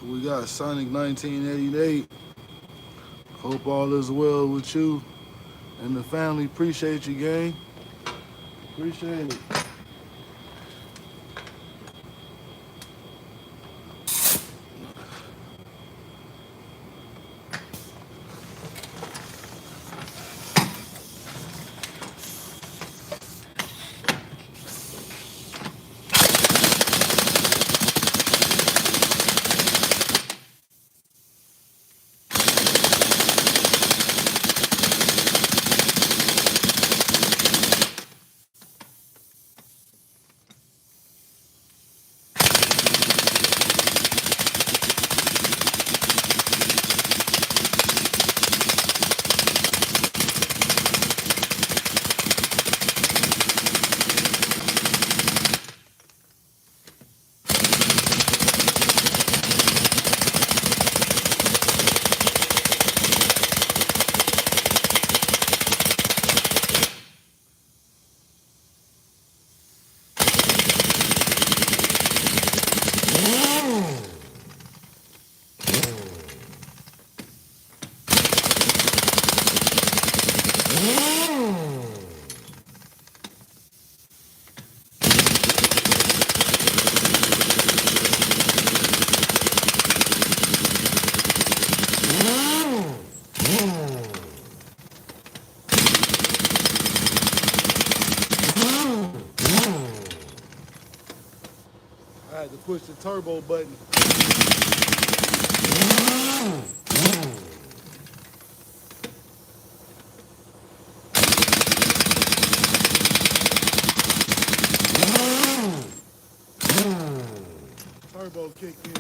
We got Sonic 1988. Hope all is well with you and the family. Appreciate you, gang. Appreciate it. I had to push the turbo button. Turbo kick in.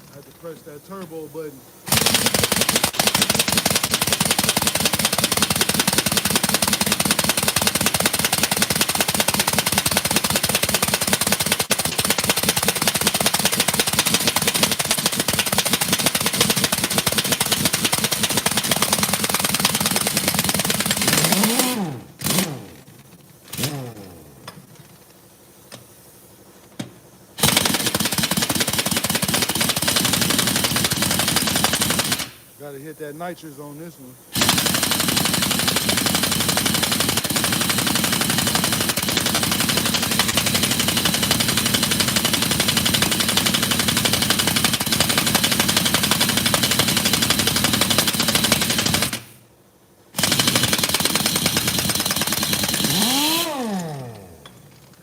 I had to press that turbo button. Gotta hit that nitrous on this one.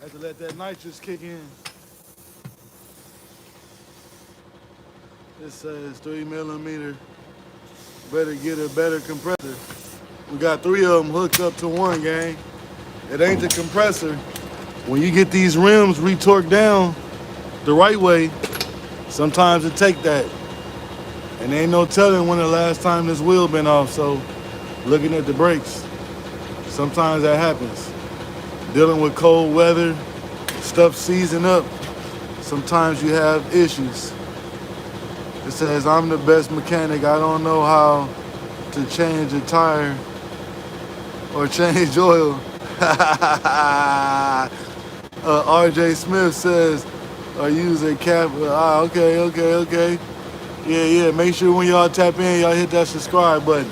Had to let that nitrous kick in. It says 3 millimeter. Better get a better compressor. We got 3 of them hooked up to one, gang. It ain't the compressor. When you get these rims retorqued down the right way, sometimes it take that. And ain't no telling when the last time this wheel been off, so looking at the brakes, sometimes that happens. Dealing with cold weather, stuff seizing up, sometimes you have issues. It says, I'm the best mechanic. I don't know how to change a tire or change oil. RJ Smith says, I use a cap. Okay. Yeah. Make sure when y'all tap in, y'all hit that subscribe button.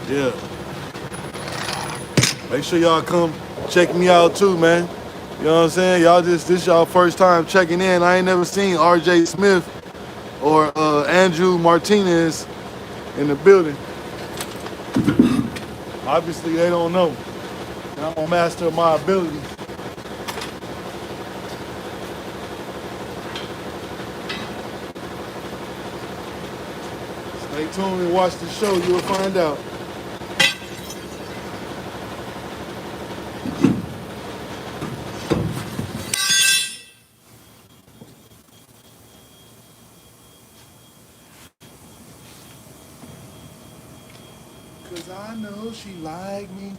Yeah. Make sure y'all come check me out too, man. You know what I'm saying? Y'all this y'all first time checking in. I ain't never seen RJ Smith or Andrew Martinez in the building. Obviously, they don't know. I'm a master of my ability. Stay tuned and watch the show. You will find out. Cause I know she like me.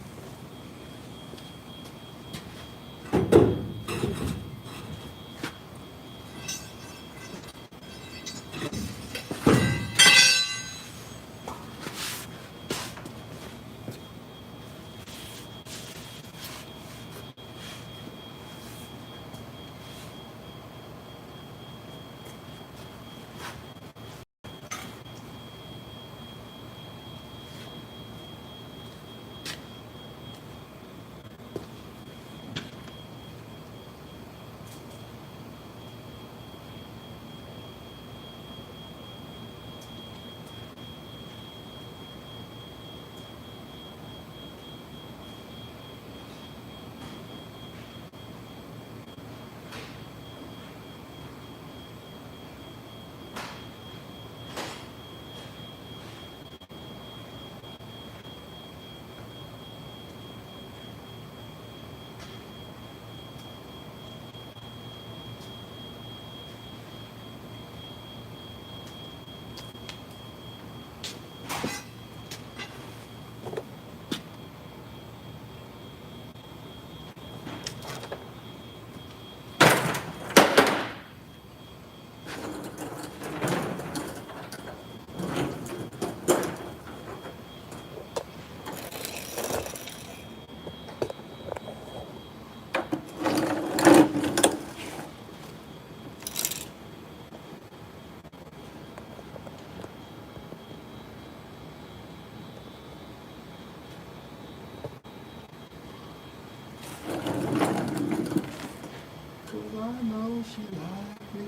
Cause I know she like me.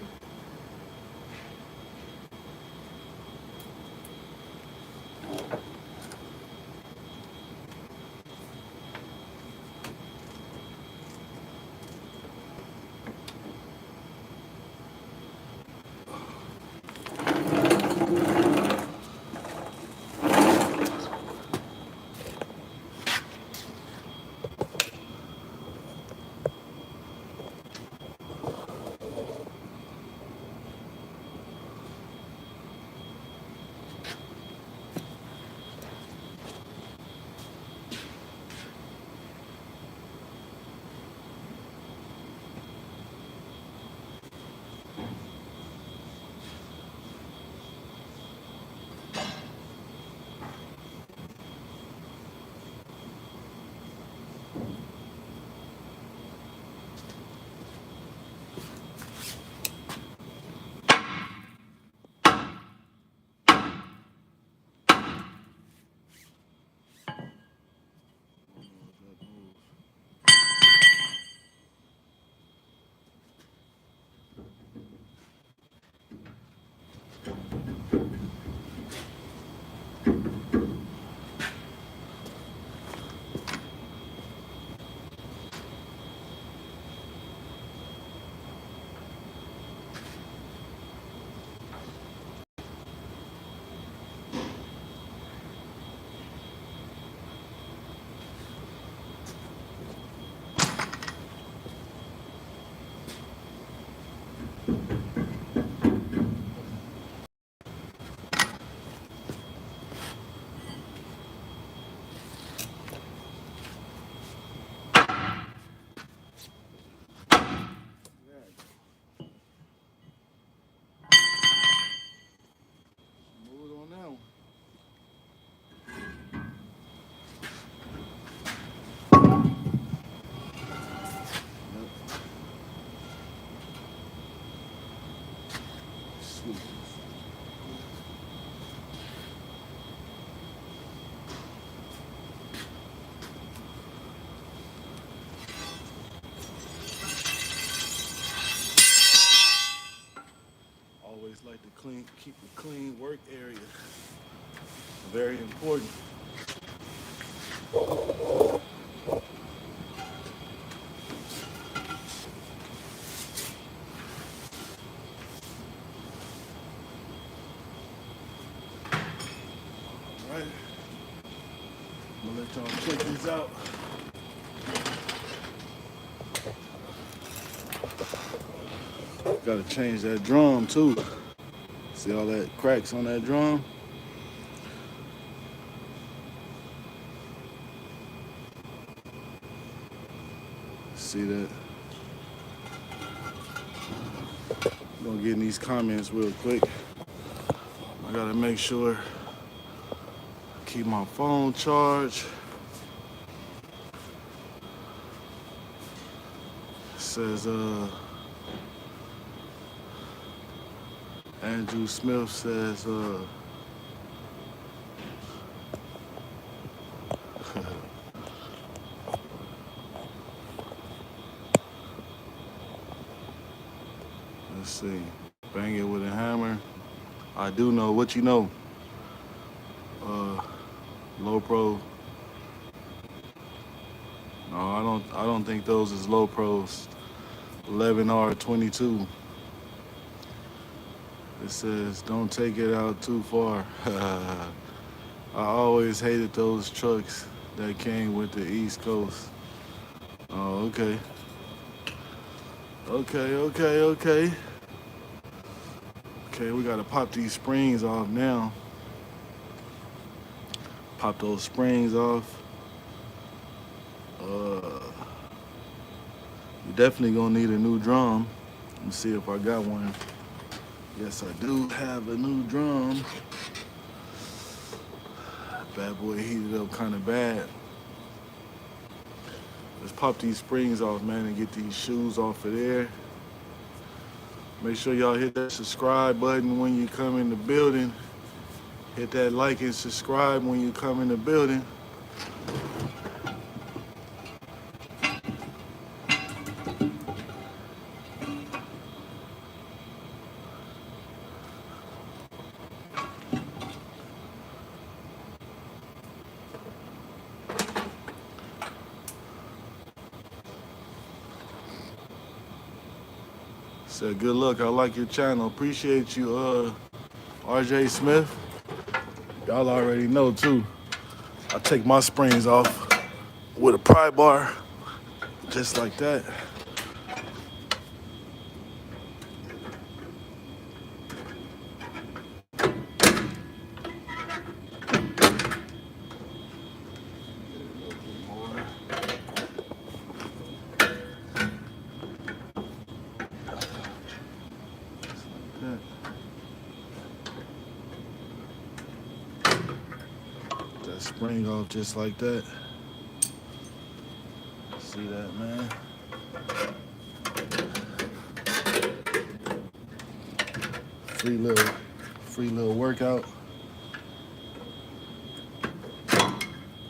Move on now. Sweet. always like to keep a clean work area. Very important. All right. I'm gonna let y'all check this out. Gotta change that drum too. See all that cracks on that drum? See that? I'm gonna get in these comments real quick. I gotta make sure I keep my phone charged. It says Andrew Smith says let's see. Bang it with a hammer. I do know what you know. Low pro. No, I don't think those is low pros. 11R22. It says don't take it out too far. I always hated those trucks that came with the East Coast. Oh, okay. Okay, we gotta pop these springs off now. Pop those springs off. You're definitely gonna need a new drum. Let me see if I got one. Yes, I do have a new drum. Bad boy heated up kind of bad. Let's pop these springs off, man, and get these shoes off of there. Make sure y'all hit that subscribe button when you come in the building. Hit that like and subscribe when you come in the building. Said good luck. I like your channel. Appreciate you, RJ Smith. Y'all already know too. I take my springs off with a pry bar, just like that. That spring off just like that. See that, man? Free little workout.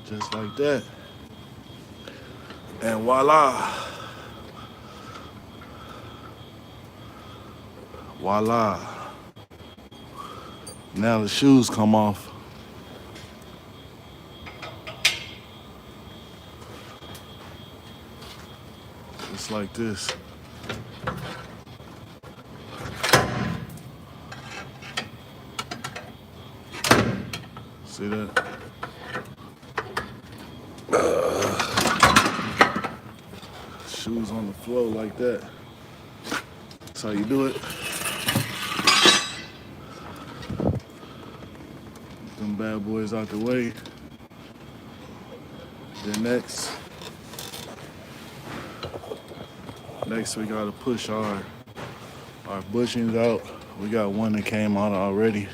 Just like that. And voila. Voila. Now the shoes come off. Just like this. See that? Shoes on the floor like that. That's how you do it. Them bad boys out the way. Then next we gotta push our bushings out. We got one that came out already.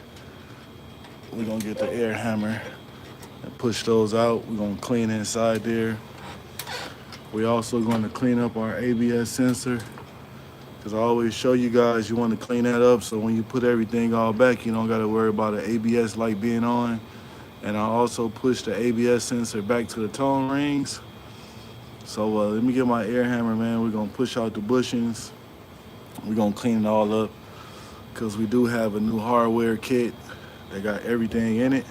We're gonna get the air hammer and push those out. We're gonna clean inside there. We're also gonna clean up our ABS sensor, because I always show you guys you want to clean that up so when you put everything all back, you don't gotta worry about the ABS light being on. And I also push the ABS sensor back to the tone rings. So let me get my air hammer, man. We're gonna push out the bushings. We're gonna clean it all up. because we do have a new hardware kit that got everything in it.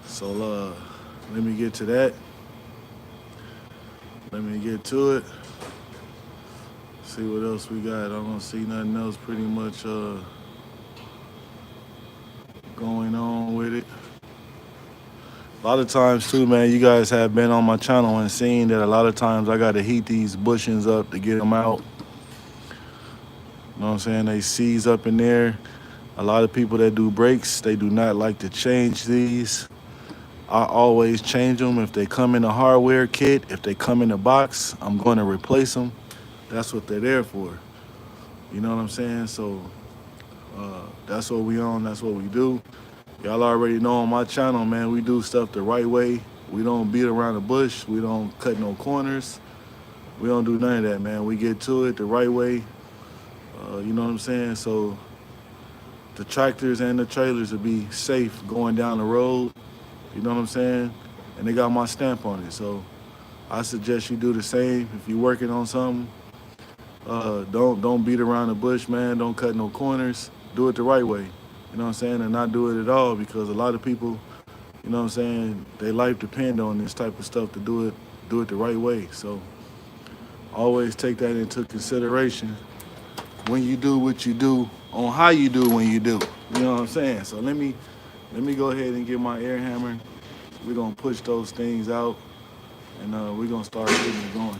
So let me get to that. Let me get to it. See what else we got. I don't see nothing else pretty much going on with it. A lot of times too, man, you guys have been on my channel and seen that a lot of times I got to heat these bushings up to get them out. You know what I'm saying? They seize up in there. A lot of people that do brakes, they do not like to change these. I always change them if they come in a hardware kit. If they come in a box, I'm going to replace them. That's what they're there for. You know what I'm saying? So that's what we on. That's what we do. Y'all already know on my channel, man, we do stuff the right way. We don't beat around the bush. We don't cut no corners. We don't do none of that, man. We get to it the right way. You know what I'm saying? So the tractors and the trailers will be safe going down the road. You know what I'm saying? And they got my stamp on it. So I suggest you do the same. If you're working on something, don't beat around the bush, man. Don't cut no corners. Do it the right way. You know what I'm saying? And not do it at all, because a lot of people, you know what I'm saying, their life depend on this type of stuff to do it the right way. So always take that into consideration when you do what you do, on how you do when you do. You know what I'm saying? So let me go ahead and get my air hammer. We're gonna push those things out, and we're gonna start getting it going.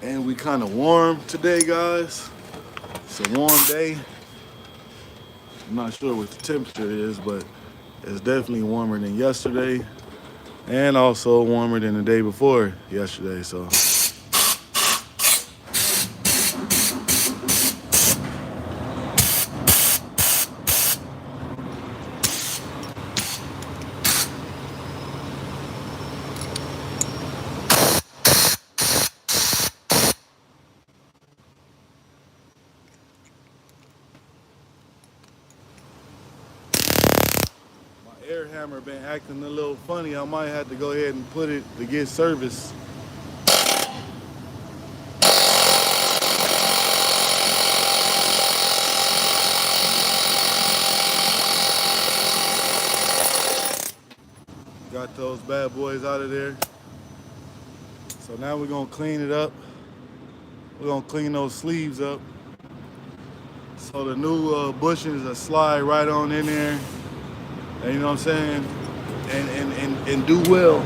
And we kind of warm today, guys. It's a warm day. I'm not sure what the temperature is, but it's definitely warmer than yesterday, and also warmer than the day before yesterday. So my air hammer been acting a little funny. I might have to go ahead and put it to get service. Got those bad boys out of there. So now we're gonna clean it up. We're gonna clean those sleeves up. So the new bushings will slide right on in there. And you know what I'm saying? And do well.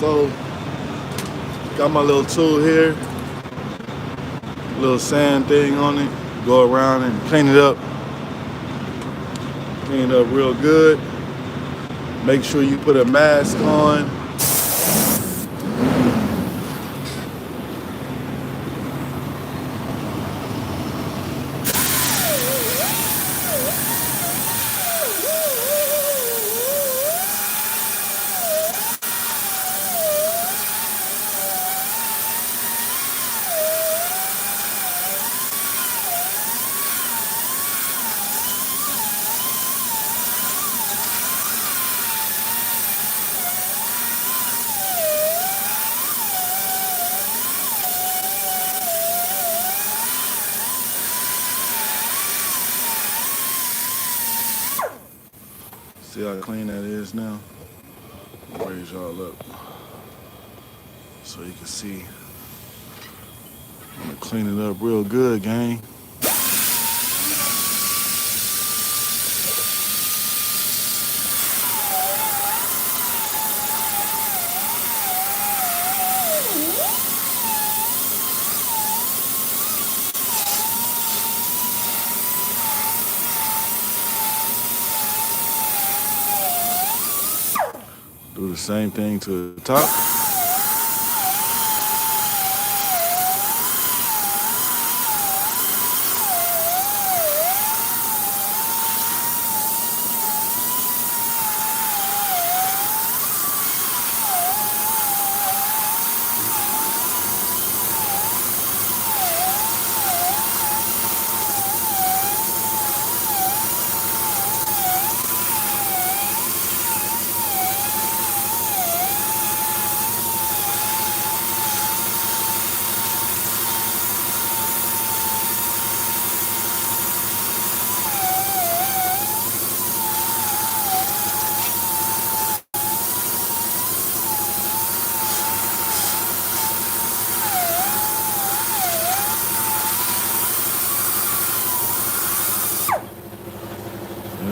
So, got my little tool here, little sand thing on it. Go around and clean it up. Clean it up real good. Make sure you put a mask on. See how clean that is now? Raise y'all up so you can see. I'm gonna clean it up real good, gang. Do the same thing to the top.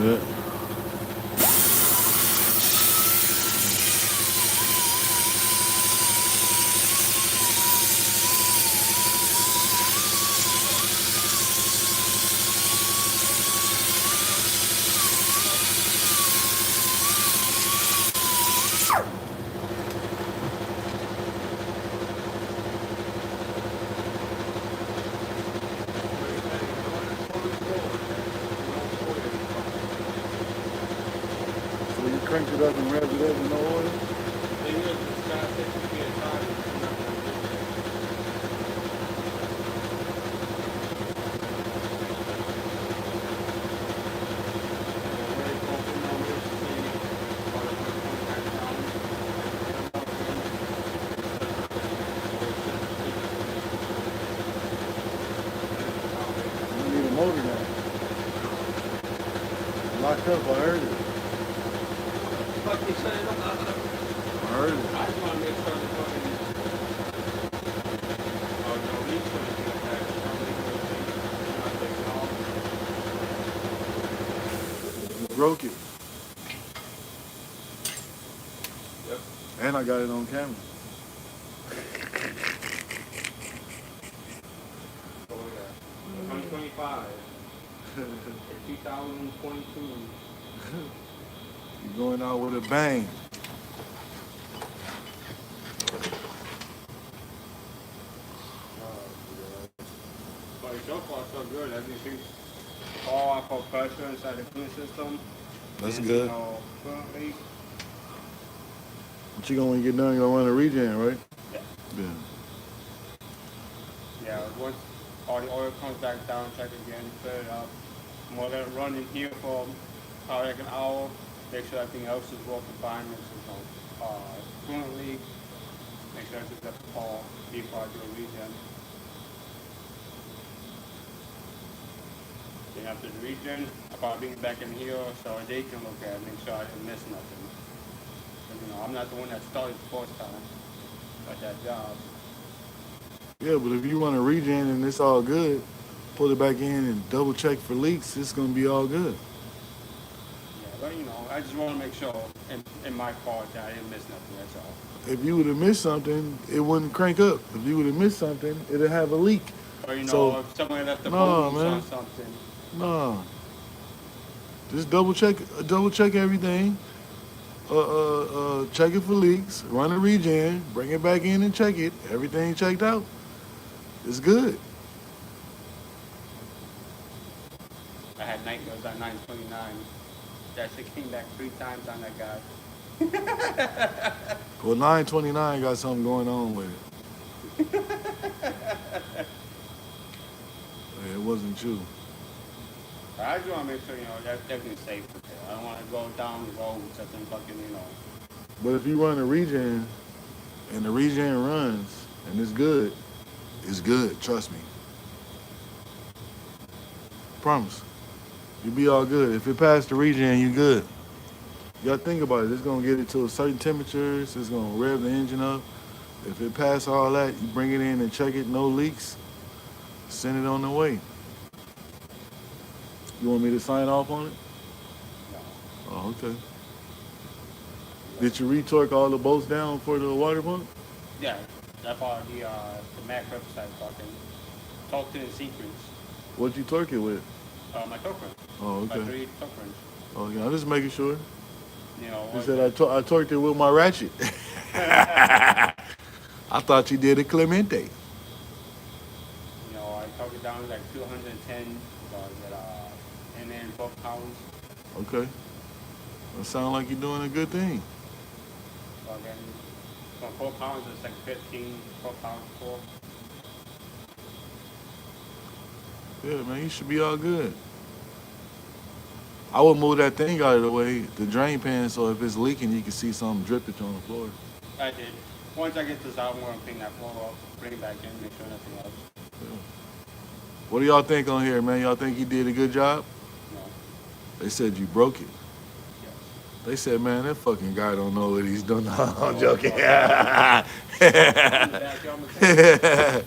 Yeah. So you cranked it up and revved it up in no order? You need a motor now. Locked up, I heard it. I heard it. I just want to make sure the fucking. Oh, no, he's going to get that. You broke it. Yep. And I got it on camera. Oh, yeah. 2025. 2022. You're going out with a bang. But so far, so good. As you see, all our for pressure inside the cooling system. That's And, good. Currently, What you gonna when you get done? You gonna run a regen, right? yeah. Yeah. Yeah, once all the oil comes back down, check again, fill it up. I'm gonna let it run in here for probably like an hour. Make sure everything else is working fine. Currently, make sure everything's up to par before I do a regen. Then after the regen, I'll probably bring it back in here so they can look at it, make sure I didn't miss nothing. But, I'm not the one that started the first time at that job. Yeah, but if you run a regen and it's all good, pull it back in and double check for leaks, it's gonna be all good. Yeah, but I just want to make sure in my part that I didn't miss nothing, that's all. If you would have missed something, it wouldn't crank up. If you would have missed something, it'd have a leak. Or, So- if someone left the No, booze or man. something. Nah. Just double check everything. Check it for leaks, run a regen, bring it back in and check it. Everything checked out. It's good. I had nightmares on 929. That shit came back 3 times on that guy. Well, 929 got something going on with it. Yeah, it wasn't you. But I just want to make sure, that everything's safe with it. I don't want to go down the road with something fucking, But if you run a regen and the regen runs and it's good, trust me. Promise. You be all good. If it passed the regen, you good. You gotta think about it. It's gonna get it to a certain temperatures. It's gonna rev the engine up. If it pass all that, you bring it in and check it. No leaks. Send it on the way. You want me to sign off on it? No. Oh, okay. Yeah. Did you retorque all the bolts down for the water pump? Yeah, that's all the Mac website talking. Talk to the sequence. What'd you torque it with? My torque wrench. Oh, My okay. 3 torque wrench. Oh, yeah. I'm just making sure. You know, You what said the, I torqued it with my ratchet. I thought you did a Clemente. I talked it down to like 210, and then 12 pounds. Okay. That sounds like you're doing a good thing. So again, from 4 pounds, it's like 15, 12 pounds for. Yeah, man, you should be all good. I would move that thing out of the way, the drain pan, so if it's leaking, you can see something drippage on the floor. I did. Once I get this out, I'm going to clean that floor off, bring it back in, make sure nothing else. Yeah. What do y'all think on here, man? Y'all think you did a good job? No. They said you broke it. Yes. They said, man, that fucking guy don't know what he's doing. No, I'm Oh, joking. I'm the back, y'all mechanic.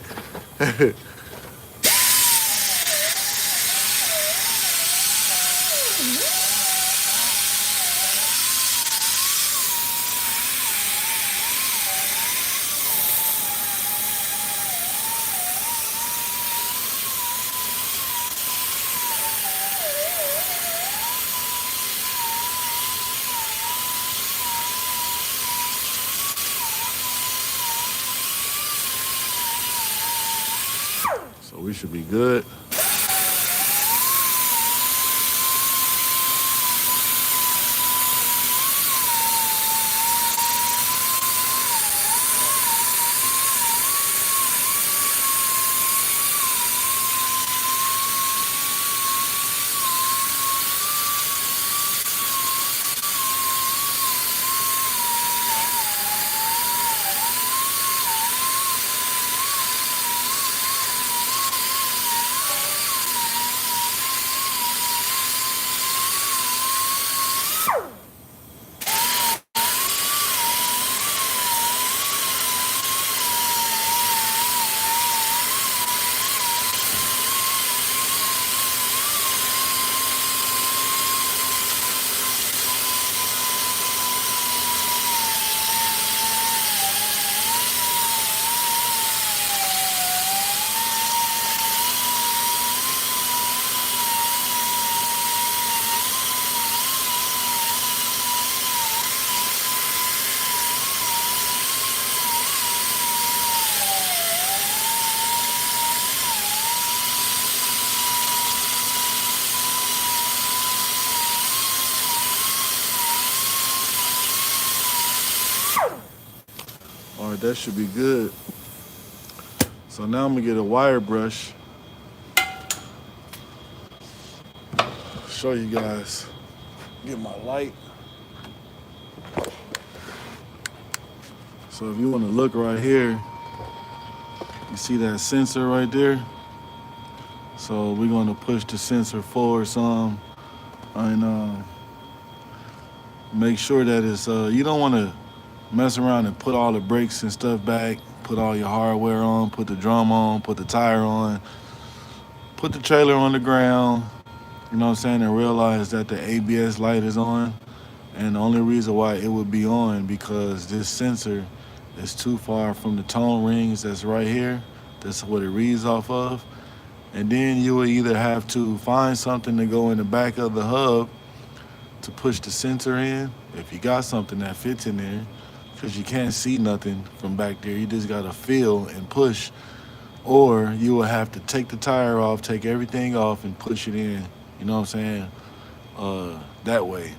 So we should be good. All right, that should be good. So now I'm gonna get a wire brush. Show you guys. Get my light. So if you want to look right here, you see that sensor right there? So we're gonna push the sensor forward some and make sure that it's, you don't wanna mess around and put all the brakes and stuff back, put all your hardware on, put the drum on, put the tire on, put the trailer on the ground, you know what I'm saying, and realize that the ABS light is on. And the only reason why it would be on because this sensor is too far from the tone rings that's right here. That's what it reads off of. And then you will either have to find something to go in the back of the hub to push the sensor in, if you got something that fits in there, because you can't see nothing from back there. You just got to feel and push. Or you will have to take the tire off, take everything off, and push it in. You know what I'm saying? That way.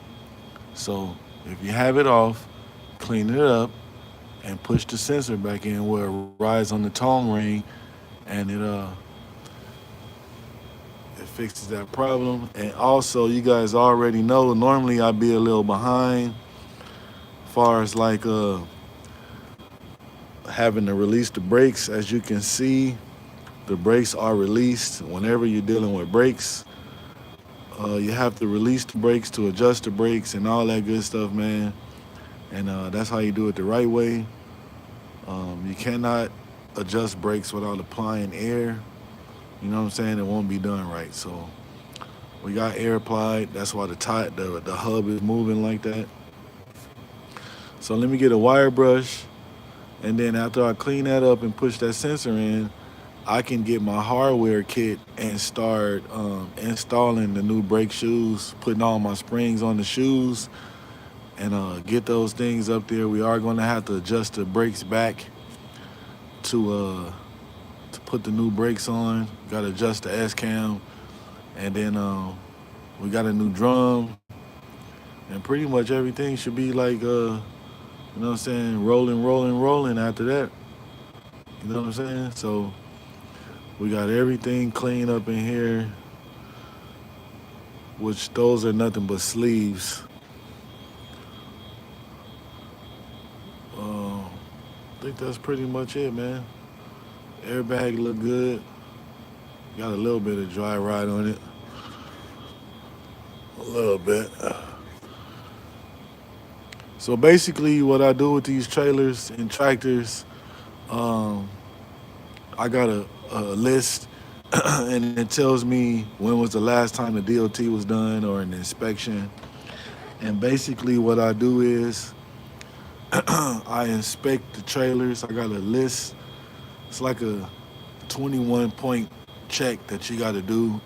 So if you have it off, clean it up, and push the sensor back in where it rides on the tone ring, and it fixes that problem. And also, you guys already know, normally I'd be a little behind as far as like having to release the brakes. As you can see, the brakes are released. Whenever you're dealing with brakes, You have to release the brakes to adjust the brakes and all that good stuff, man. And that's how you do it the right way. You cannot adjust brakes without applying air. You know what I'm saying? It won't be done right. So we got air applied. That's why the hub is moving like that. So let me get a wire brush, and then after I clean that up and push that sensor in, I can get my hardware kit and start installing the new brake shoes, putting all my springs on the shoes, and get those things up there. We are going to have to adjust the brakes back to to put the new brakes on. Got to adjust the S cam, and then we got a new drum, and pretty much everything should be like you know what I'm saying, rolling, rolling, rolling after that. You know what I'm saying? So we got everything clean up in here, which those are nothing but sleeves. I think that's pretty much it, man. Airbag look good. Got a little bit of dry rot on it. A little bit. So basically, what I do with these trailers and tractors, um, I got a list, and it tells me when was the last time the DOT was done or an inspection. And basically, what I do is I inspect the trailers. I got a list. It's like a 21-point check that you got to do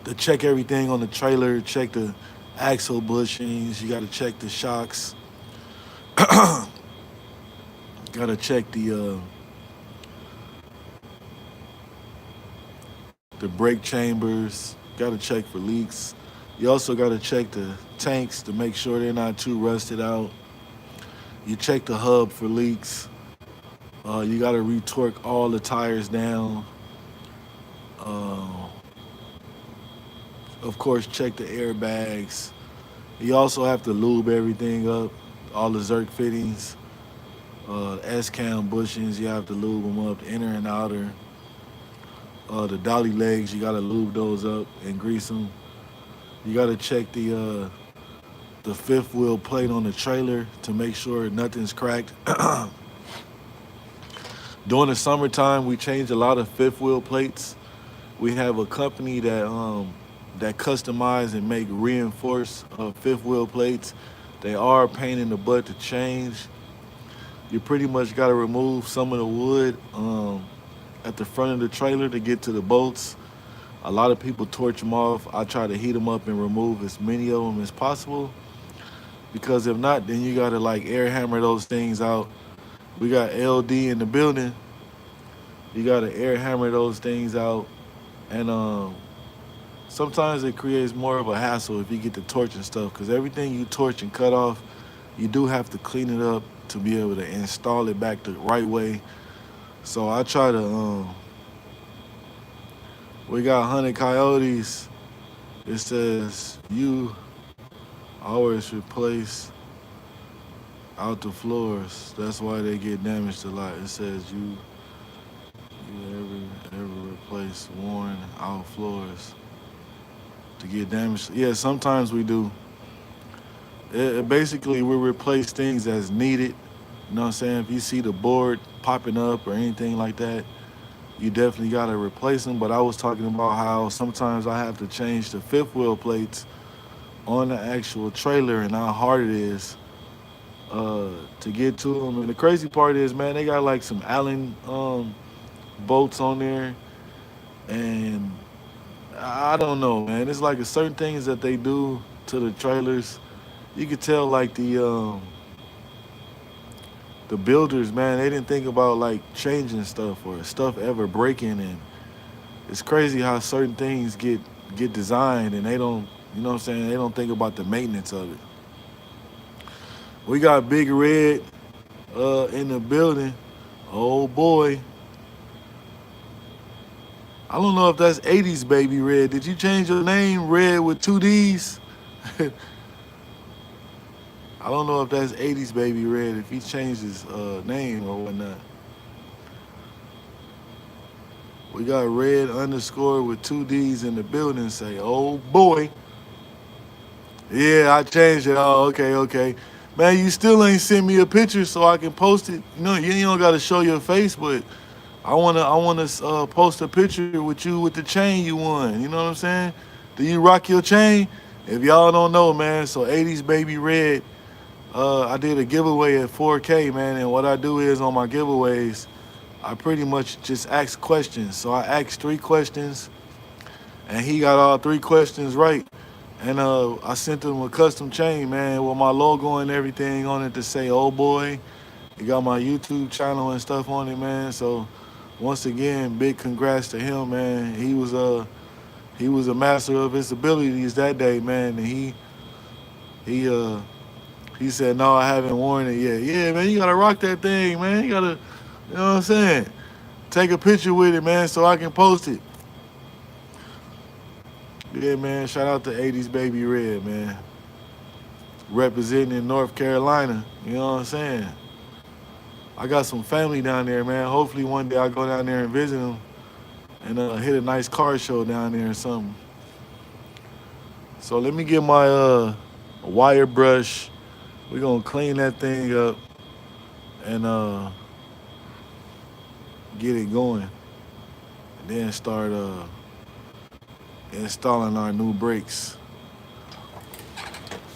to check everything on the trailer, check the axle bushings. You got to check the shocks. Got to check the brake chambers. Got to check for leaks. You also got to check the tanks to make sure they're not too rusted out. You check the hub for leaks. You got to retorque all the tires down. Uh, of course, check the airbags. You also have to lube everything up, all the Zerk fittings, S-cam bushings. You have to lube them up, the inner and outer. The dolly legs, you got to lube those up and grease them. You got to check the fifth wheel plate on the trailer to make sure nothing's cracked. During the summertime, we change a lot of fifth wheel plates. We have a company that customize and make reinforced fifth wheel plates. They are a pain in the butt to change. You pretty much got to remove some of the wood at the front of the trailer to get to the bolts. A lot of people torch them off. I try to heat them up and remove as many of them as possible, because if not, then you got to like air hammer those things out. We got LD in the building. You got to air hammer those things out, and sometimes it creates more of a hassle if you get to torching stuff, because everything you torch and cut off, you do have to clean it up to be able to install it back the right way. So I try to, we got 100 coyotes. It says you always replace out the floors. That's why they get damaged a lot. It says you ever replace worn out floors to get damaged. Yeah, sometimes we do. Basically, we replace things as needed. You know what I'm saying? If you see the board popping up or anything like that, you definitely got to replace them. But I was talking about how sometimes I have to change the fifth wheel plates on the actual trailer and how hard it is to get to them. And the crazy part is, man, they got like some Allen bolts on there, and I don't know, man. It's like a certain things that they do to the trailers. You could tell like the builders, man, they didn't think about like changing stuff or stuff ever breaking, and it's crazy how certain things get designed and they don't, you know what I'm saying, they don't think about the maintenance of it. We got Big Red in the building. Oh boy. I don't know if that's 80s baby Red. Did you change your name Red with two D's? I don't know if that's 80s baby Red, if he changed his name or whatnot. We got red underscore with two D's in the building. Say, oh boy. Yeah, I changed it. Oh, okay, okay. Man, you still ain't sent me a picture so I can post it. You don't got to show your face, but I wanna post a picture with you with the chain you won. You know what I'm saying? Do you rock your chain? If y'all don't know, man, so 80s Baby Red, I did a giveaway at 4K, man, and what I do is on my giveaways, I pretty much just ask questions. So I asked 3 questions, and he got all 3 questions right. And I sent him a custom chain, man, with my logo and everything on it to say, "Oh boy." He got my YouTube channel and stuff on it, man. So once again, big congrats to him, man. He was a master of his abilities that day, man. And he he said, "No, I haven't worn it yet." Yeah, man, you gotta rock that thing, man. You gotta, you know what I'm saying? Take a picture with it, man, so I can post it. Yeah, man. Shout out to 80s Baby Red, man. Representing in North Carolina. You know what I'm saying? I got some family down there, man. Hopefully one day I go down there and visit them and hit a nice car show down there or something. So let me get my wire brush. We're gonna clean that thing up and get it going, and then start installing our new brakes.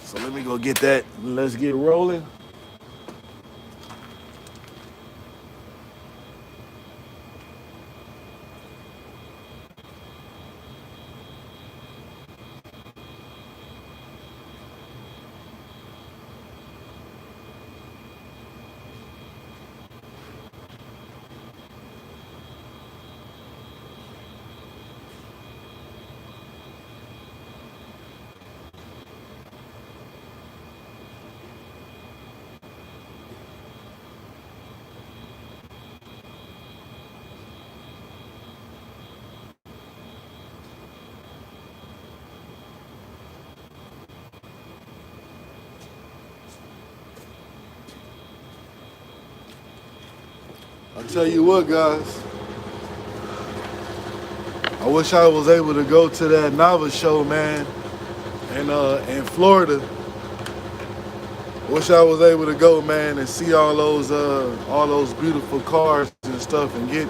So let me go get that. Let's get rolling. I tell you what, guys. I wish I was able to go to that Nava show, man, in Florida. Wish I was able to go, man, and see all those beautiful cars and stuff, and get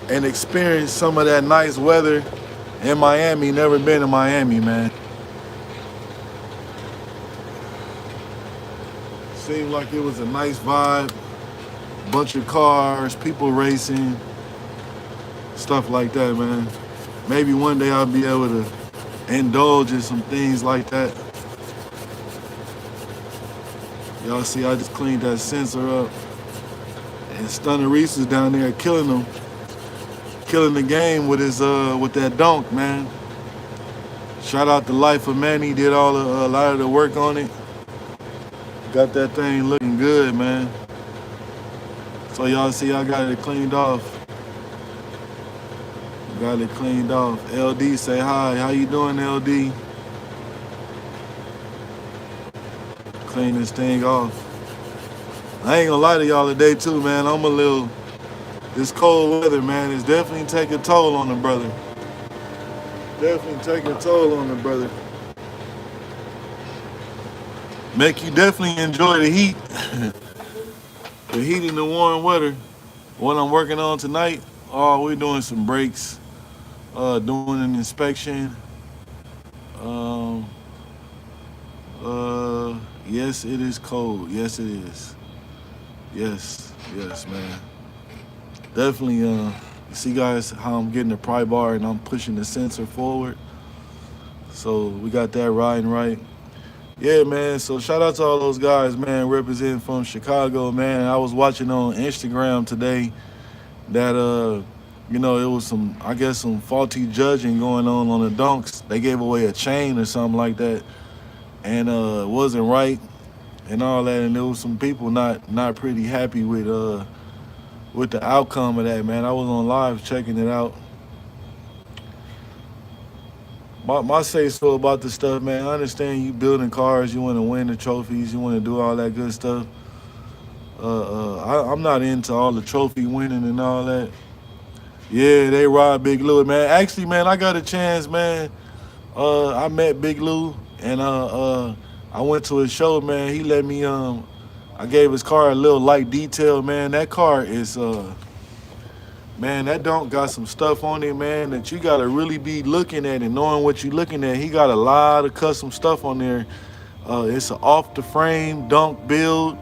and experience some of that nice weather in Miami. Never been to Miami, man. Seemed like it was a nice vibe, bunch of cars, people racing, stuff like that, man. Maybe one day I'll be able to indulge in some things like that. Y'all see, I just cleaned that sensor up, and Stunner Reese is down there killing them, killing the game with his with that donk, man. Shout out to Life of Manny, did a lot of the work on it. Got that thing looking good, man. So y'all see, I got it cleaned off. Got it cleaned off. LD say hi. How you doing, LD? Clean this thing off. I ain't gonna lie to y'all today too, man. This cold weather, man, is definitely take a toll on the brother. Definitely take a toll on the brother. Make you definitely enjoy the heat. The heat and the warm weather. What I'm working on tonight, we're doing some brakes, doing an inspection. Um, yes, it is cold. Yes, it is. Yes, man. Definitely, you see, guys, how I'm getting the pry bar and I'm pushing the sensor forward. So we got that riding right. Yeah, man. So shout out to all those guys, man, representing from Chicago, man. I was watching on Instagram today that it was I guess some faulty judging going on the dunks. They gave away a chain or something like that, and it wasn't right and all that. And there was some people not pretty happy with the outcome of that, man. I was on live checking it out. My say so about the stuff, man. I understand you building cars, you want to win the trophies, you want to do all that good stuff. I'm not into all the trophy winning and all that. Yeah, they ride Big Lou, man. Actually, man, I got a chance, man. I met Big Lou, and I went to his show, man. He let me I gave his car a little light detail, man. That car is man, that don't got some stuff on it, man, that you gotta really be looking at and knowing what you're looking at. He got a lot of custom stuff on there. It's an off the frame dunk build.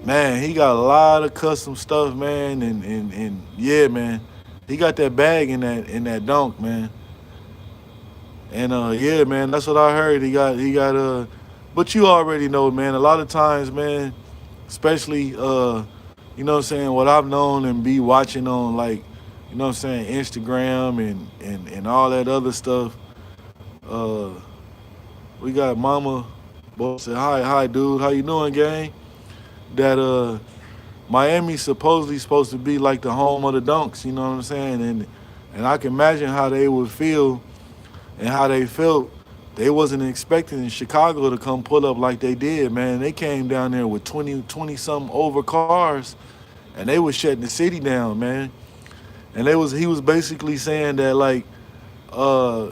Man, he got a lot of custom stuff, man, and yeah, man. He got that bag in that dunk, man. And yeah, man, that's what I heard. He got but you already know, man, a lot of times, man, especially you know what I'm saying, what I've known and be watching on like, you know what I'm saying, Instagram and all that other stuff. Uh we got mama boy said, hi dude, how you doing, gang? That Miami's supposed to be like the home of the dunks, you know what I'm saying? And I can imagine how they would feel and how they felt. They wasn't expecting Chicago to come pull up like they did, man. They came down there with 20 something over cars and they was shutting the city down, man. And he was basically saying that like uh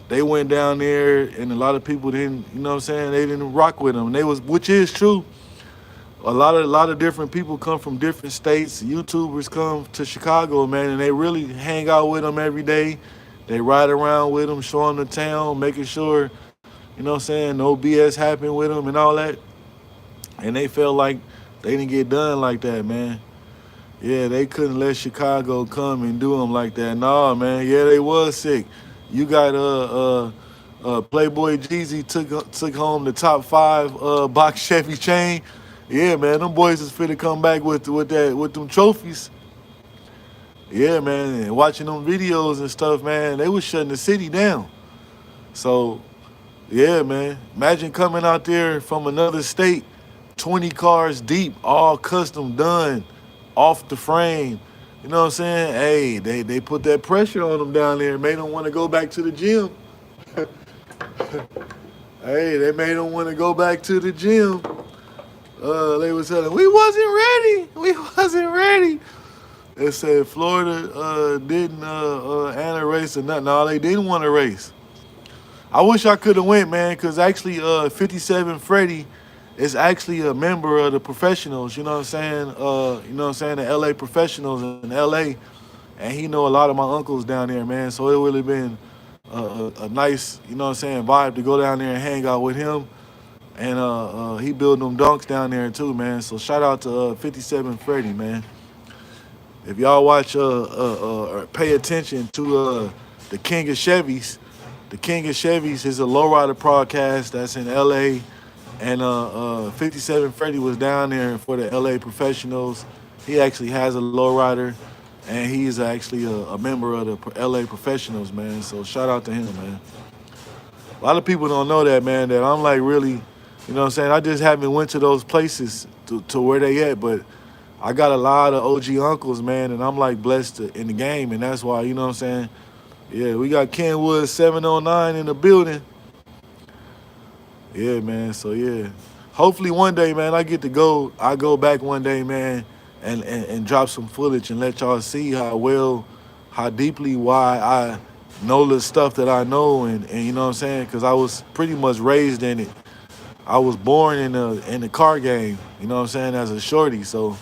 they went down there and a lot of people didn't, you know what I'm saying, they didn't rock with them. They was, which is true. A lot of different people come from different states. YouTubers come to Chicago, man, and they really hang out with them every day. They ride around with them, show them the town, making sure, you know what I'm saying, no BS happened with them and all that. And they felt like they didn't get done like that, man. Yeah, they couldn't let Chicago come and do them like that. Nah, man. Yeah, they was sick. You got Playboy Jeezy took home the top five box Chevy chain. Yeah, man. Them boys is fit to come back with them trophies. Yeah, man. And watching them videos and stuff, man, they was shutting the city down. So yeah, man. Imagine coming out there from another state, 20 cars deep, all custom done, off the frame. You know what I'm saying? Hey, they put that pressure on them down there, made them want to go back to the gym. Hey, they made them want to go back to the gym. They was telling, we wasn't ready. We wasn't ready. They said Florida didn't enter race or nothing. No, they didn't want to race. I wish I could have went, man, because actually 57 Freddie is actually a member of the professionals, you know what I'm saying? You know what I'm saying, the LA professionals in LA. And he know a lot of my uncles down there, man. So it would have been a nice, you know what I'm saying, vibe to go down there and hang out with him. And he built them dunks down there too, man. So shout out to 57 Freddie, man. If y'all watch or pay attention to the King of Chevys, the King of Chevys is a lowrider podcast that's in LA. And 57 Freddie was down there for the LA professionals. He actually has a lowrider, and he's actually a member of the LA professionals, man. So shout out to him, man. A lot of people don't know that, man, that I'm like really, you know what I'm saying? I just haven't went to those places to where they at, but I got a lot of OG uncles, man, and I'm like blessed in the game, and that's why, you know what I'm saying? Yeah, we got Kenwood 709 in the building. Yeah, man. So yeah. Hopefully one day, man, I get to go. I go back one day, man, and drop some footage and let y'all see how well, how deeply why I know the stuff that I know and you know what I'm saying? Cause I was pretty much raised in it. I was born in the car game, you know what I'm saying, as a shorty. So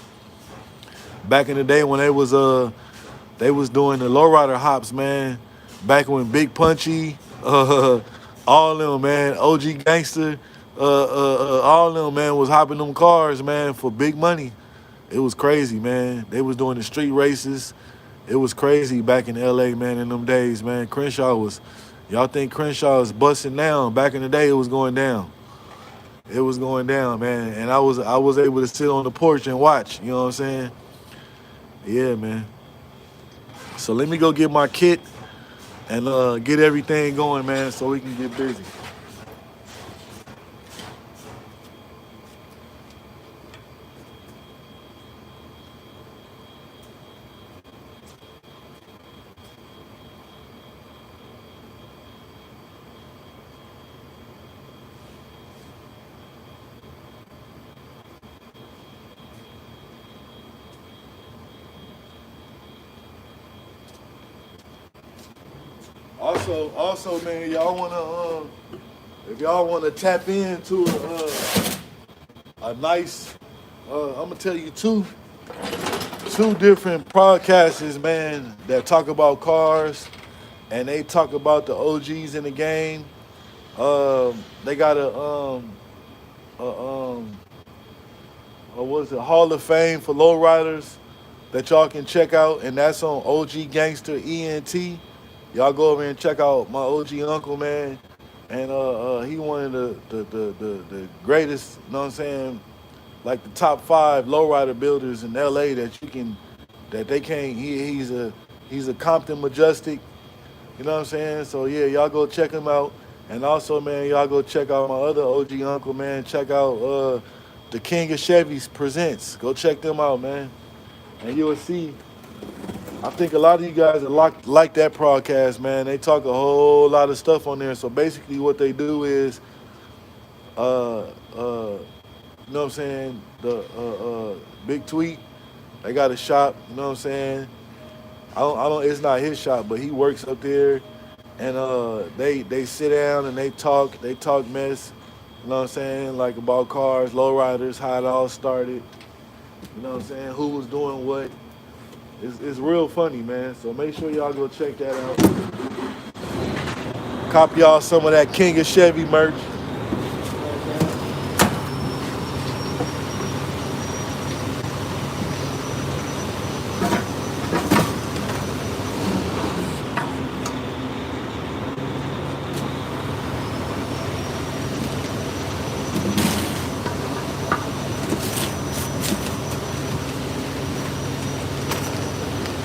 back in the day when they was doing the lowrider hops, man. Back when Big Punchy, all them, man, OG Gangster, all them, man, was hopping them cars, man, for big money. It was crazy, man. They was doing the street races. It was crazy back in LA, man, in them days, man. Y'all think Crenshaw is busting down. Back in the day, it was going down. It was going down, man. And I was able to sit on the porch and watch, you know what I'm saying? Yeah, man. So let me go get my kit and get everything going, man, so we can get busy. Also, man, y'all wanna if y'all wanna tap into a nice, I'm gonna tell you two different podcasts, man, that talk about cars and they talk about the OGs in the game. They got a what is it, Hall of Fame for lowriders that y'all can check out, and that's on OG Gangster ENT. Y'all go over and check out my OG uncle, man, and he one of the greatest. You know what I'm saying? Like the top five lowrider builders in LA that they can't. He's a Compton Majestic. You know what I'm saying? So yeah, y'all go check him out. And also, man, y'all go check out my other OG uncle, man. Check out the King of Chevys Presents. Go check them out, man. And you will see. I think a lot of you guys are like that podcast, man. They talk a whole lot of stuff on there. So basically, what they do is, uh, you know what I'm saying? The Big Tweet. They got a shop. You know what I'm saying? I don't. It's not his shop, but he works up there, and they sit down and they talk mess. You know what I'm saying? Like about cars, lowriders, how it all started. You know what I'm saying? Who was doing what? It's real funny, man. So make sure y'all go check that out. Cop y'all some of that King of Chevy merch.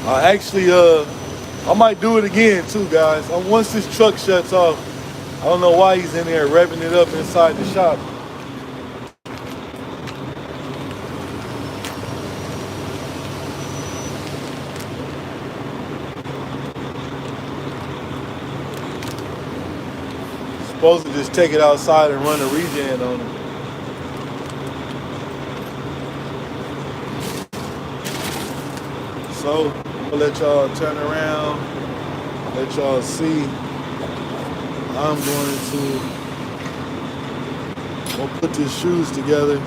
Actually, I might do it again too, guys. Once this truck shuts off, I don't know why he's in there revving it up inside the shop. Supposed to just take it outside and run a regen on it. So, I'm gonna let y'all turn around, let y'all see. I'm gonna put these shoes together.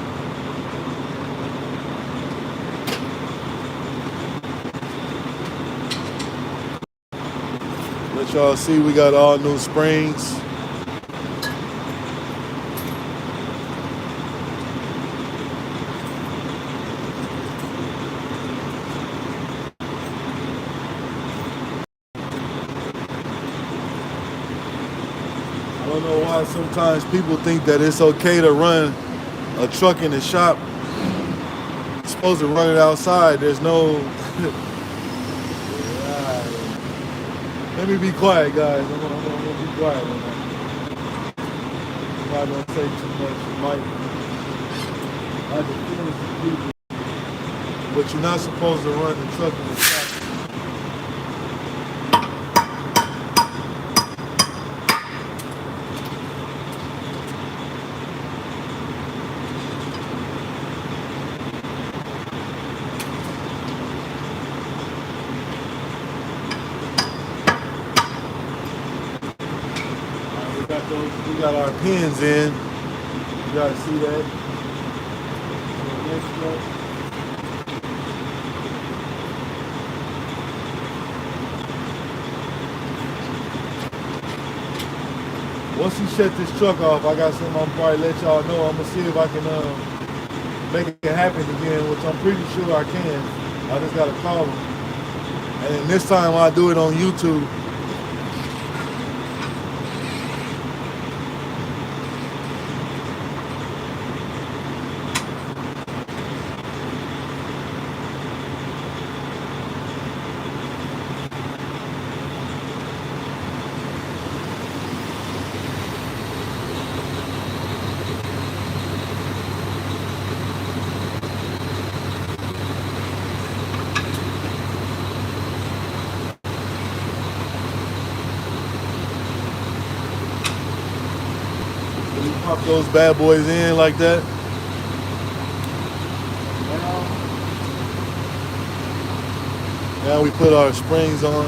Let y'all see we got all new springs. I don't know why sometimes people think that it's okay to run a truck in the shop. You're supposed to run it outside. There's no. Let me be quiet, guys. I'm gonna be quiet. I'm not gonna say too much. You might offend some people, but you're not supposed to run the truck in the shop. We got our pins in. You gotta see that. Once he shut this truck off, I got something I'm probably let y'all know. I'm gonna see if I can make it happen again, which I'm pretty sure I can. I just gotta call him. And then this time I'll do it on YouTube. Pop those bad boys in like that. Now we put our springs on.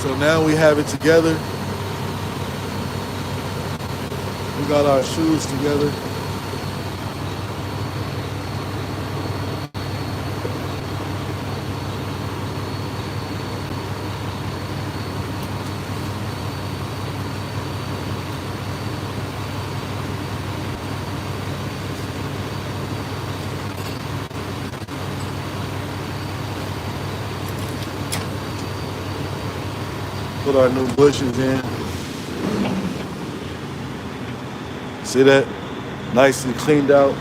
So now we have it together. We got our shoes together. Put our new bushings in. See that? Nice and cleaned out.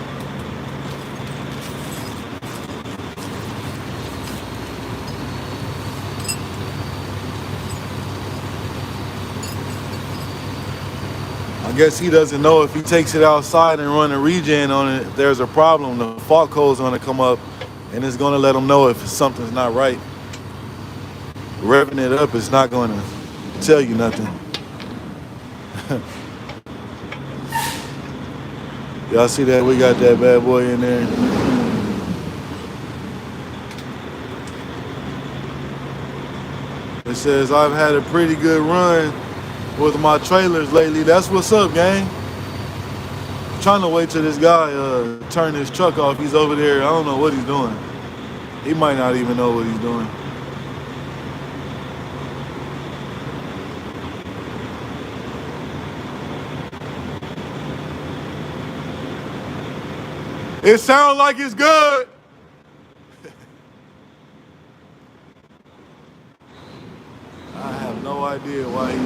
I guess he doesn't know if he takes it outside and run a regen on it, there's a problem. The fault code's gonna come up and it's gonna let him know if something's not right. Revving it up is not gonna tell you nothing. Y'all see that? We got that bad boy in there. It says, I've had a pretty good run with my trailers lately. That's what's up, gang. I'm trying to wait till this guy turn his truck off. He's over there. I don't know what he's doing. He might not even know what he's doing. It sounds like it's good. I have no idea why he...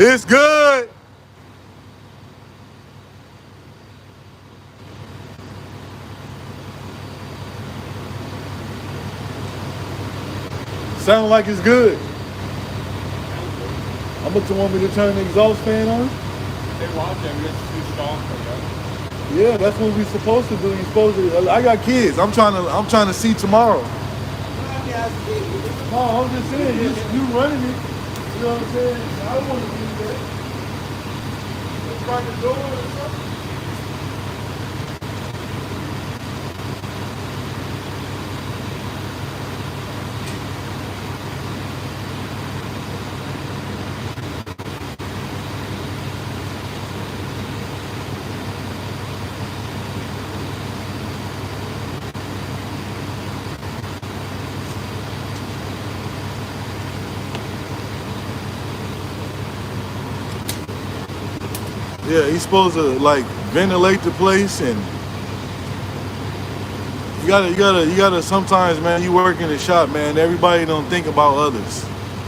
It's good. Sound like it's good. How much you want me to turn the exhaust fan on? They want them, it's too strong for you. Yeah, that's what we're supposed to do. You're supposed to. I got kids. I'm trying to see tomorrow. No, I'm just saying, you running it. You know what I'm saying? I want to do that. Let's try the door or something. Yeah, he's supposed to like ventilate the place, and you gotta sometimes, man, you work in the shop, man, everybody don't think about others.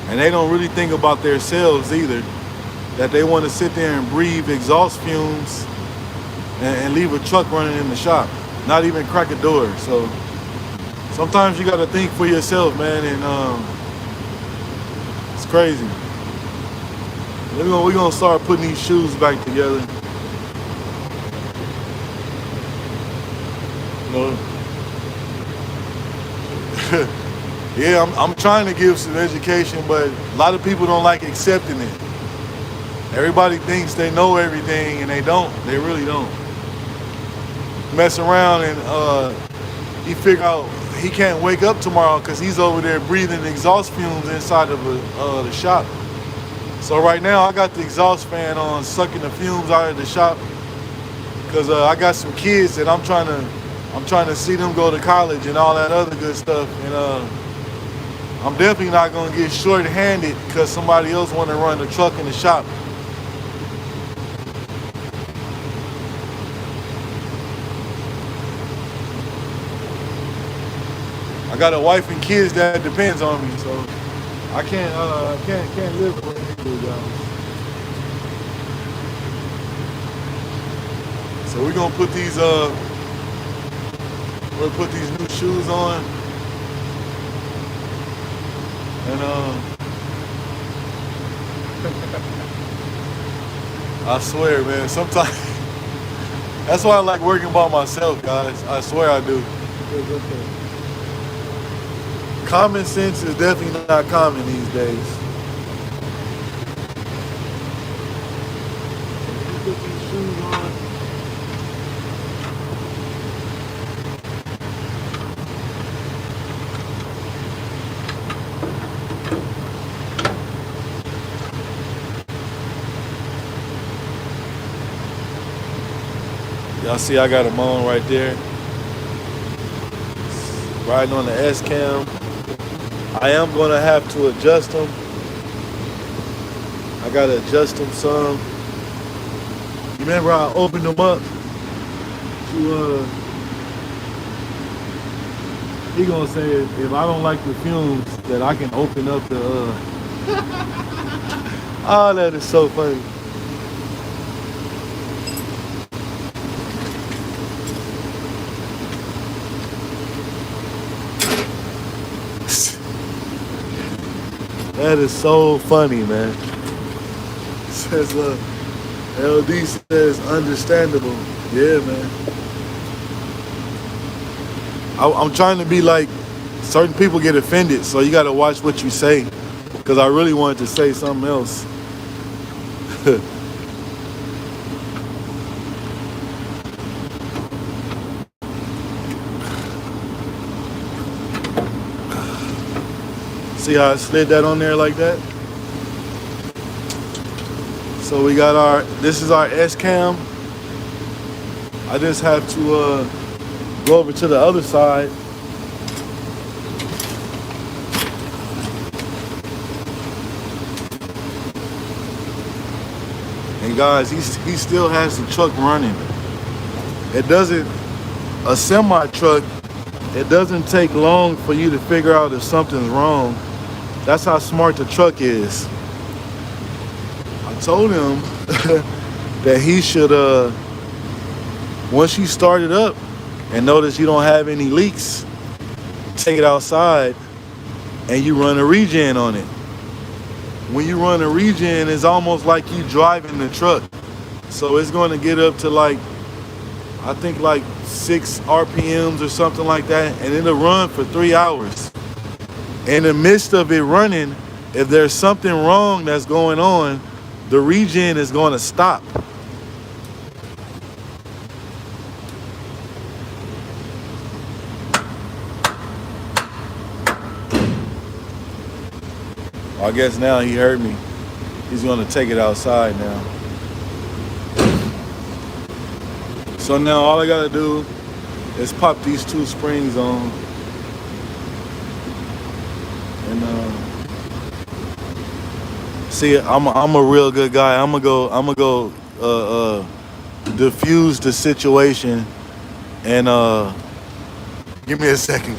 And they don't really think about themselves either. That they want to sit there and breathe exhaust fumes and leave a truck running in the shop. Not even crack a door. So sometimes you gotta think for yourself, man, and it's crazy. We're gonna start putting these shoes back together. You know? Yeah, I'm trying to give some education, but a lot of people don't like accepting it. Everybody thinks they know everything, and they don't. They really don't. Mess around and he figure out he can't wake up tomorrow because he's over there breathing exhaust fumes inside of the shop. So right now I got the exhaust fan on, sucking the fumes out of the shop, because I got some kids that I'm trying to see them go to college and all that other good stuff. And I'm definitely not gonna get short-handed because somebody else want to run the truck in the shop. I got a wife and kids that depends on me, so I can't live with you guys. So we're gonna put these new shoes on, and I swear, man. Sometimes that's why I like working by myself, guys. I swear I do. It's okay. Common sense is definitely not common these days. You put these shoes on. Y'all see I got them on right there. Riding on the S-Cam. I am going to have to adjust them. I got to adjust them some. You remember I opened them up to, he gonna say if I don't like the fumes that I can open up the, oh, that is so funny. That is so funny, man. Says LD says understandable. Yeah, man. I'm trying to be like certain people get offended, so you got to watch what you say, because I really wanted to say something else. See how I slid that on there like that? So we got this is our S-Cam. I just have to go over to the other side. And guys, he still has the truck running. It doesn't, a semi truck, it doesn't take long for you to figure out if something's wrong. That's how smart the truck is. I told him that he should, once you start it up and notice you don't have any leaks, take it outside and you run a regen on it. When you run a regen, it's almost like you driving the truck. So it's going to get up to like, I think like 6 RPMs or something like that, and it'll run for 3 hours. In the midst of it running, if there's something wrong that's going on, the regen is going to stop. I guess now he heard me. He's going to take it outside now. So now all I got to do is pop these 2 springs on. And see, I'm a real good guy. I'm gonna go diffuse the situation, and give me a second.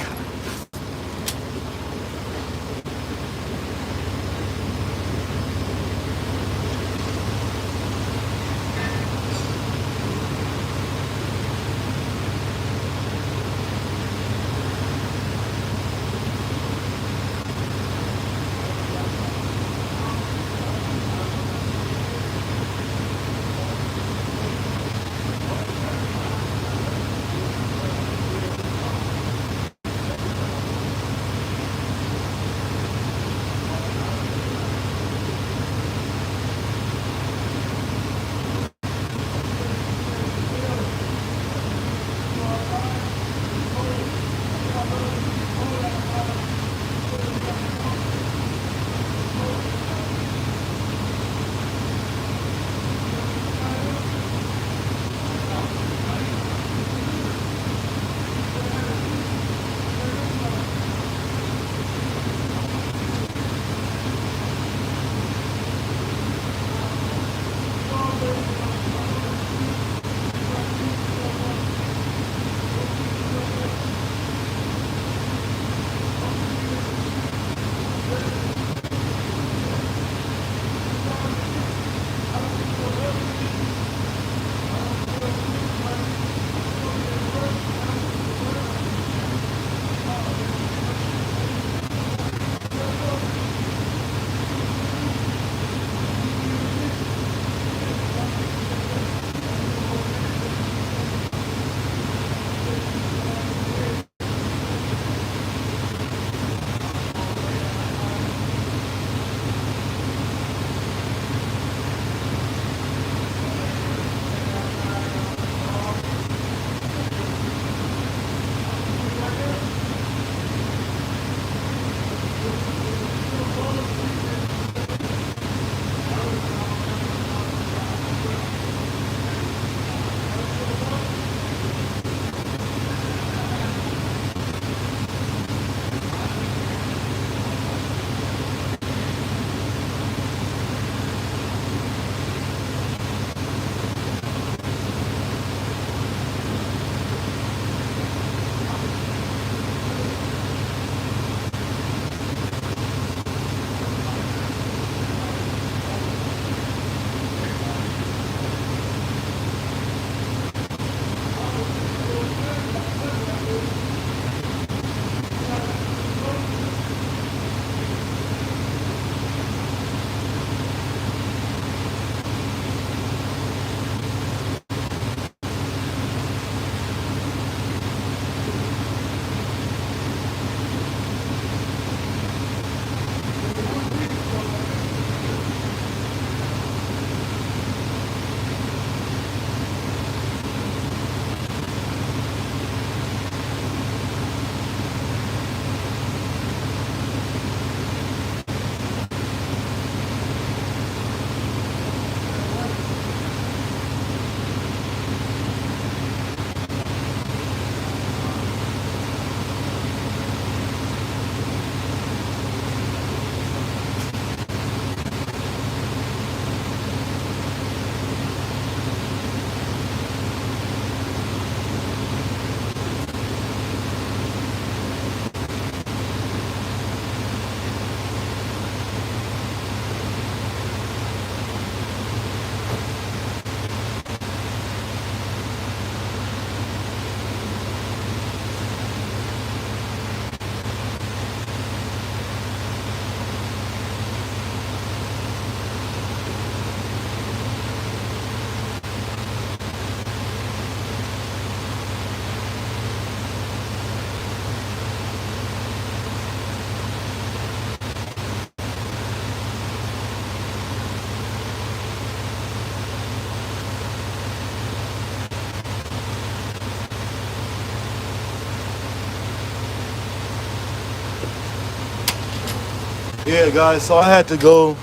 Yeah, guys, so I had to go.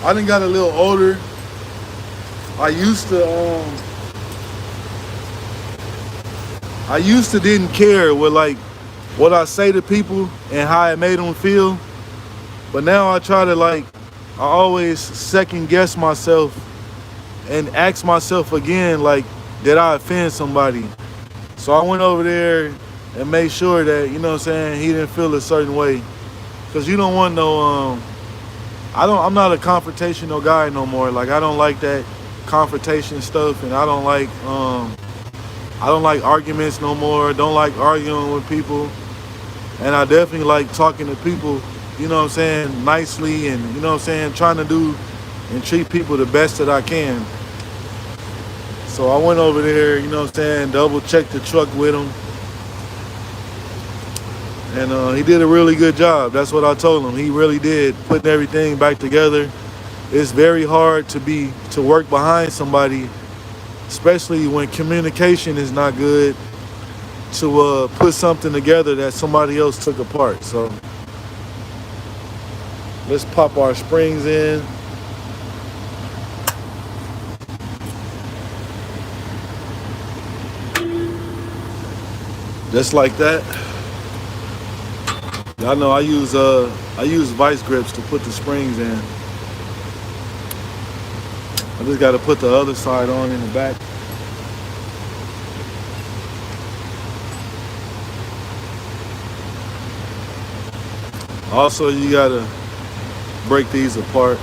I done got a little older. I used to didn't care what I say to people and how it made them feel. But now I try to I always second guess myself and ask myself again, like, did I offend somebody? So I went over there and made sure that, you know what I'm saying, he didn't feel a certain way. Cause you don't want no, I'm not a confrontational guy no more. Like, I don't like that confrontation stuff, and I don't like arguments no more. Don't like arguing with people. And I definitely like talking to people, you know what I'm saying, nicely, and, you know what I'm saying, trying to do and treat people the best that I can. So I went over there, you know what I'm saying, double checked the truck with him. And he did a really good job. That's what I told him. He really did, putting everything back together. It's very hard to work behind somebody, especially when communication is not good, to put something together that somebody else took apart. So let's pop our springs in. Just like that. Y'all know I use vice grips to put the springs in. I just got to put the other side on in the back. Also, you got to break these apart.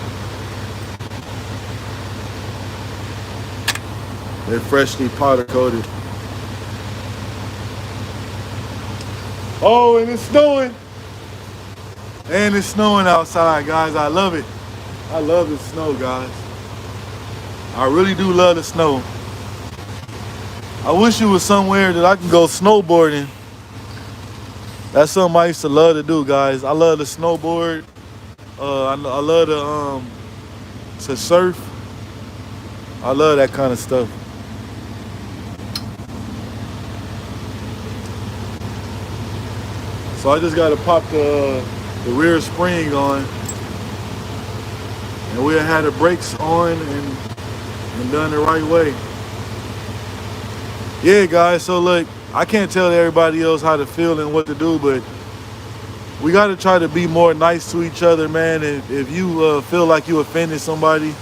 They're freshly powder coated. Oh, and it's snowing. And it's snowing outside, guys. I love it. I love the snow, guys. I really do love the snow. I wish it was somewhere that I can go snowboarding. That's something I used to love to do, guys. I love to snowboard. I love to surf. I love that kind of stuff. So I just got to pop the rear spring on, and we had the brakes on and done the right way. Yeah, guys. So look, I can't tell everybody else how to feel and what to do, but we got to try to be more nice to each other, man. And if you feel like you offended somebody,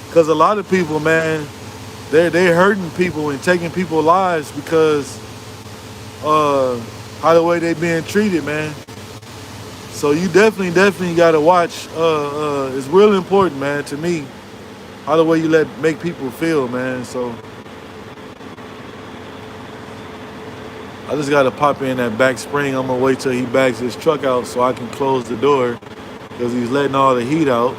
because a lot of people, man, they're hurting people and taking people's lives because how the way they being treated, man. So you definitely got to watch. It's real important, man, to me, how the way you make people feel, man. So I just got to pop in that back spring. I'm going to wait till he backs his truck out so I can close the door because he's letting all the heat out.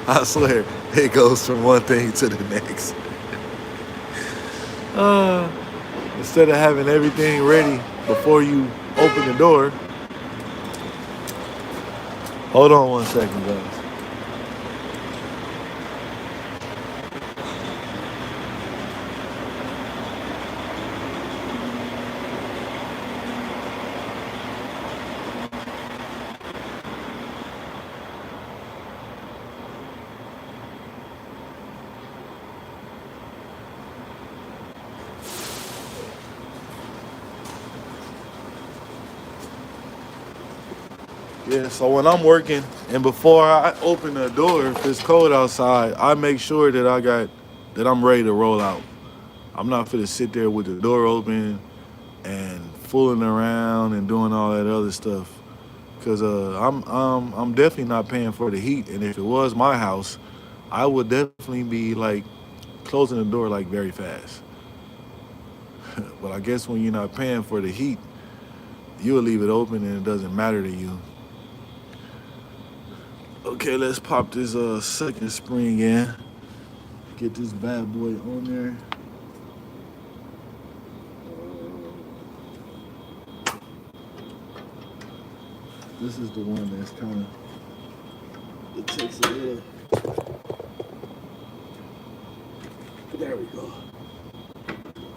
I swear, it goes from one thing to the next. Instead of having everything ready before you open the door. Hold on one second, guys. Yeah, so when I'm working and before I open the door, if it's cold outside, I make sure that I'm ready to roll out. I'm not finna sit there with the door open and fooling around and doing all that other stuff. Cause I'm definitely not paying for the heat. And if it was my house, I would definitely be like closing the door like very fast. But I guess when you're not paying for the heat, you'll leave it open and it doesn't matter to you. Okay, let's pop this second spring in. Get this bad boy on there. This is the one that's kind of, it takes a little. There we go.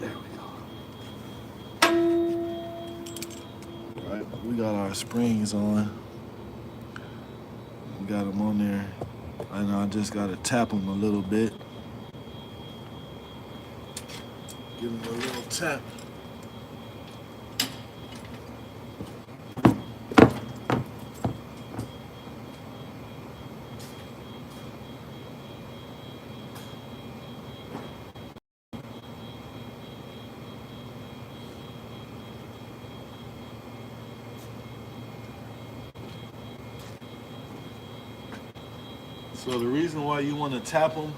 There we go. We got our springs on. We got them on there. And I just gotta tap them a little bit. Give them a little tap. So the reason why you want to tap them,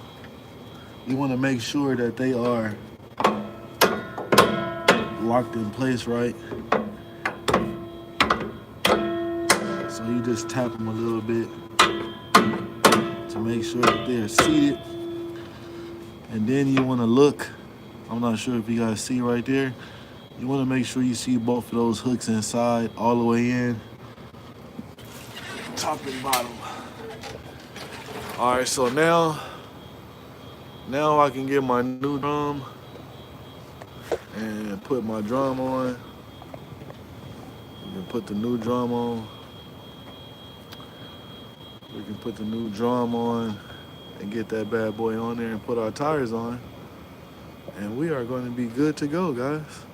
you want to make sure that they are locked in place right. So you just tap them a little bit to make sure that they are seated. And then you want to look, I'm not sure if you guys see right there, you want to make sure you see both of those hooks inside all the way in, top and bottom. All right, so now I can get my new drum and put my drum on. We can put the new drum on. We can put the new drum on and get that bad boy on there and put our tires on. And we are going to be good to go, guys.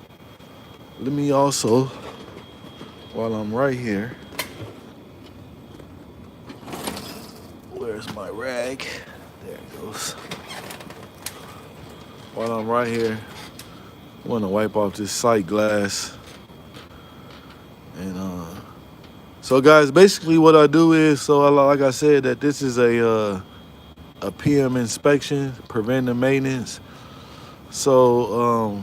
Let me also, while I'm right here, where's my rag? There it goes. While I'm right here, I want to wipe off this sight glass. And so guys, basically what I do is, so like I said, that this is a PM inspection, preventive maintenance. So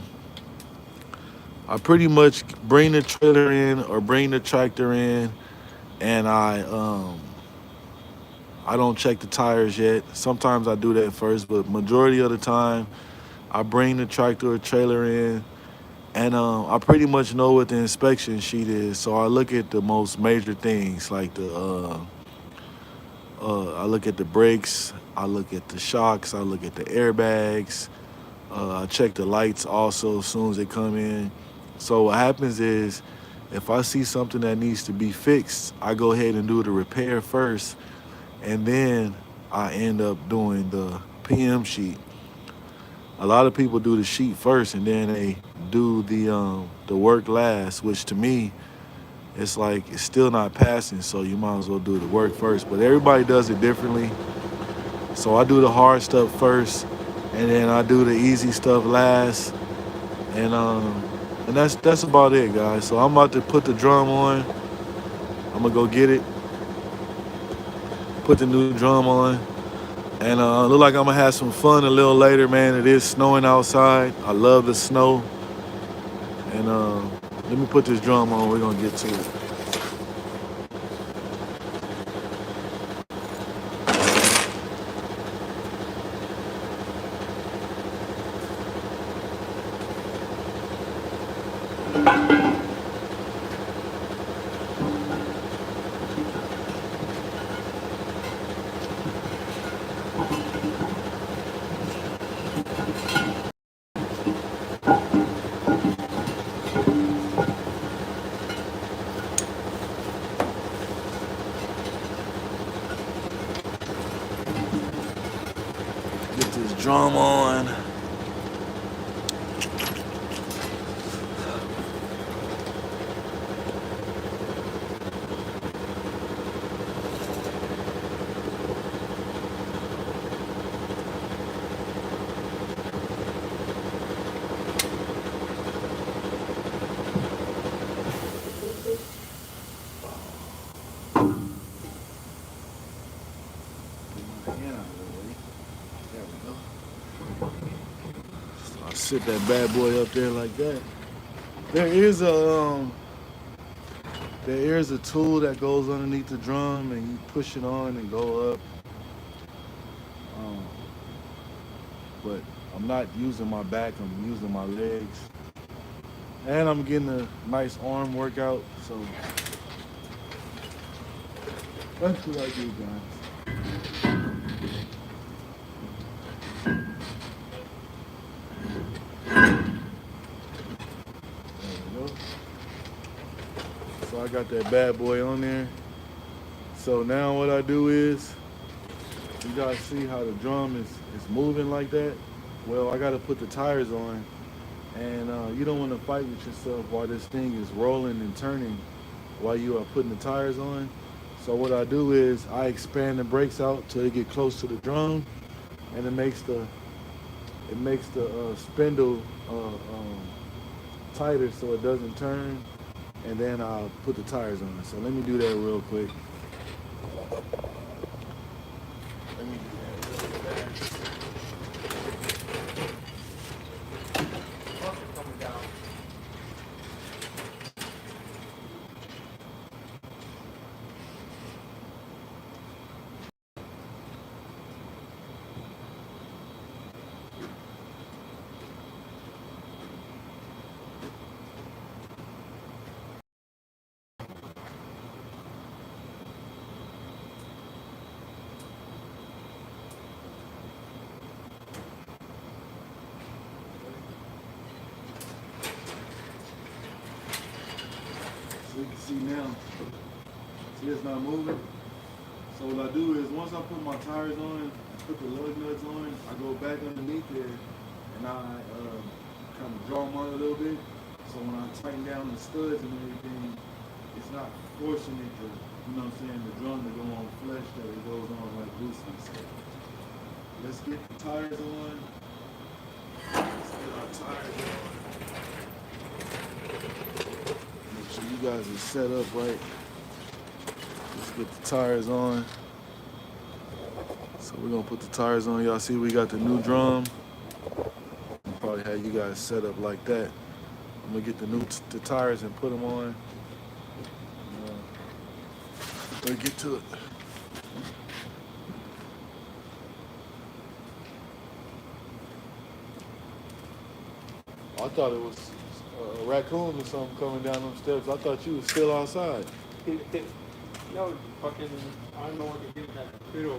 I pretty much bring the trailer in or bring the tractor in, and I don't check the tires yet. Sometimes I do that first, but majority of the time I bring the tractor or trailer in, and I pretty much know what the inspection sheet is. So I look at the most major things, like I look at the brakes, I look at the shocks, I look at the airbags. I check the lights also as soon as they come in. So what happens is, if I see something that needs to be fixed, I go ahead and do the repair first, and then I end up doing the PM sheet. A lot of people do the sheet first, and then they do the work last, which to me, it's like it's still not passing, so you might as well do the work first. But everybody does it differently. So I do the hard stuff first, and then I do the easy stuff last. And that's about it, guys. So I'm about to put the drum on. I'm gonna go get it, put the new drum on, and look like I'm gonna have some fun a little later, man. It is snowing outside. I love the snow. And let me put this drum on. We're gonna get to it. Get this drum on. I sit that bad boy up there like that. There is a tool that goes underneath the drum, and you push it on and go up. But I'm not using my back, I'm using my legs. And I'm getting a nice arm workout, so that's what I do, guys. There we go. So I I got that bad boy on there. So now what I do is, you guys see how the drum is moving like that? Well, I got to put the tires on, and you don't want to fight with yourself while this thing is rolling and turning while you are putting the tires on. So what I do is I expand the brakes out till they get close to the drum, and it makes the spindle tighter so it doesn't turn, and then I'll put the tires on. So let me do that real quick. Let me do that real fast. Coming down. So you can see now, see it's not moving. So what I do is once I put my tires on, put the lug nuts on, I go back underneath there and I kind of draw them on a little bit. So when I tighten down the studs and everything, it's not forcing it to, you know what I'm saying, the drum to go on flesh that it goes on like loosely. So let's get the tires on. Let's get our tires on. Make sure you guys are set up right. Let's get the tires on. So we're gonna put the tires on. Y'all see we got the new drum. I'll probably have you guys set up like that. I'm gonna get the tires and put them on. Let's get to it. I thought it was a raccoon or something coming down them steps. I thought you was still outside. No, fucking, I don't know what to do with that computer.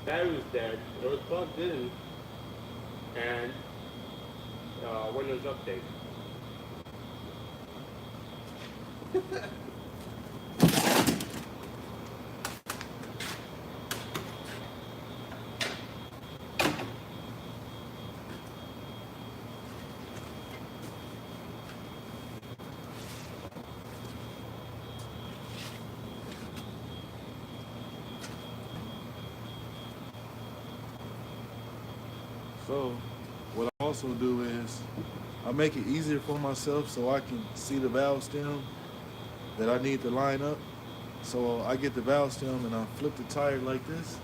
Battery was dead. It was plugged in. And Windows update. So what I also do is I make it easier for myself so I can see the valve stem that I need to line up. So I get the valve stem and I flip the tire like this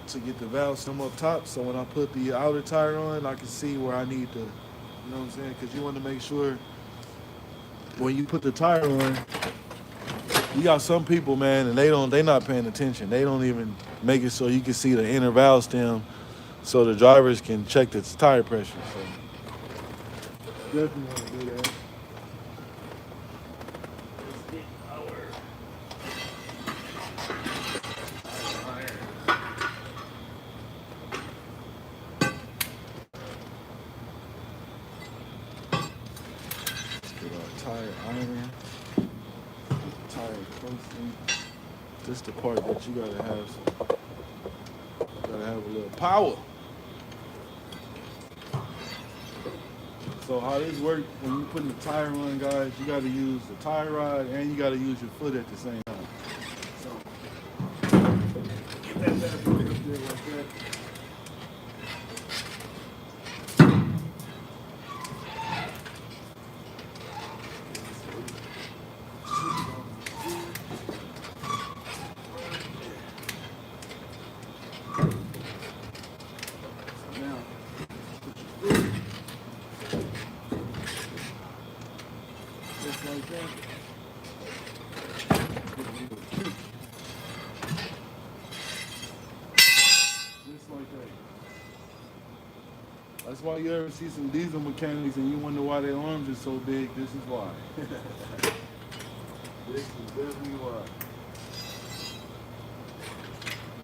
to get the valve stem up top. So when I put the outer tire on, I can see where I need to, you know what I'm saying? Because you want to make sure when you put the tire on, you got some people, man, and they not paying attention. They don't even make it so you can see the inner valve stem so the drivers can check the tire pressure. So definitely want to do that. Let's get our iron. Let's get our tire iron. Tire closely. This is the part that you gotta have. You gotta have a little power. So how this works when you putting the tire on, guys, you gotta use the tire rod and you gotta use your foot at the same time. So get that bad boy up there like that. Like that. Just like that. That's why you ever see some diesel mechanics and you wonder why their arms are so big. This is why. This is definitely why.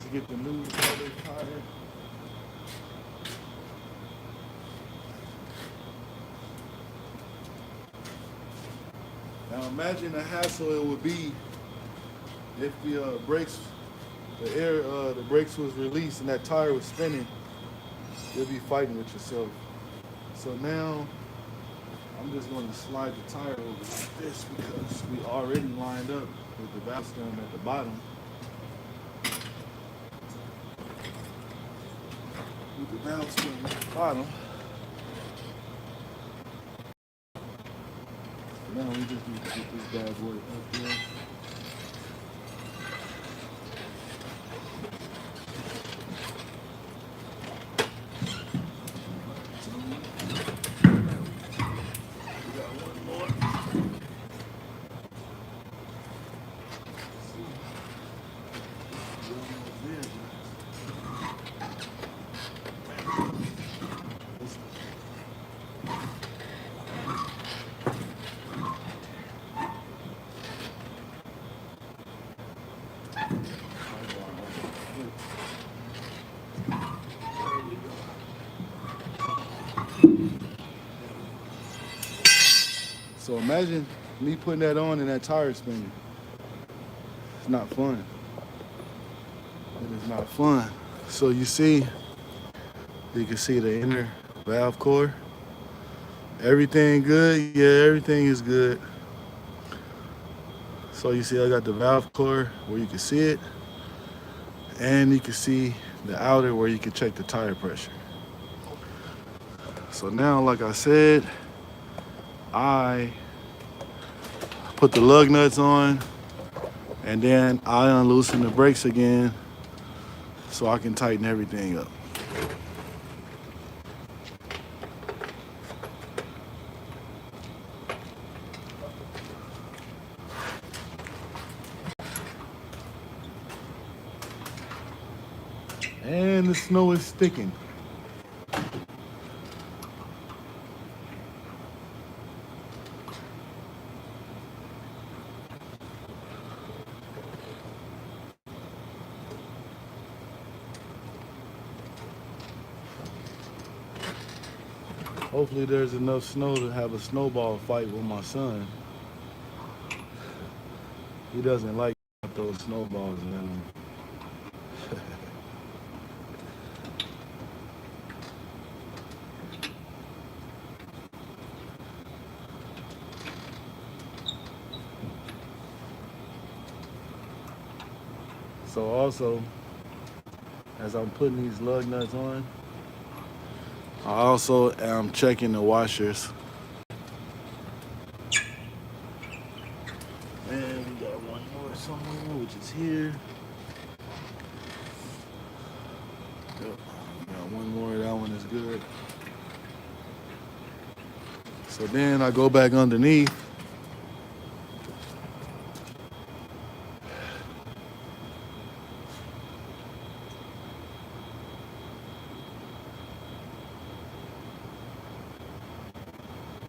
To get the new other tire. Now imagine the hassle it would be if the brakes, the brakes was released and that tire was spinning. You'll be fighting with yourself. So now I'm just going to slide the tire over like this because we already lined up with the valve stem at the bottom. With the valve stem at the bottom. Now we just need to get this bad boy up there. So imagine me putting that on and that tire spinning. It's not fun. It is not fun. So you can see the inner valve core. Everything good? Yeah, everything is good. So you see I got the valve core where you can see it. And you can see the outer where you can check the tire pressure. So now, like I said, I put the lug nuts on and then I unloosen the brakes again so I can tighten everything up. And the snow is sticking. Hopefully there's enough snow to have a snowball fight with my son. He doesn't like those snowballs at him. So also, as I'm putting these lug nuts on, I also am checking the washers. And we got one more somewhere, which is here. Yep, got one more, that one is good. So then I go back underneath.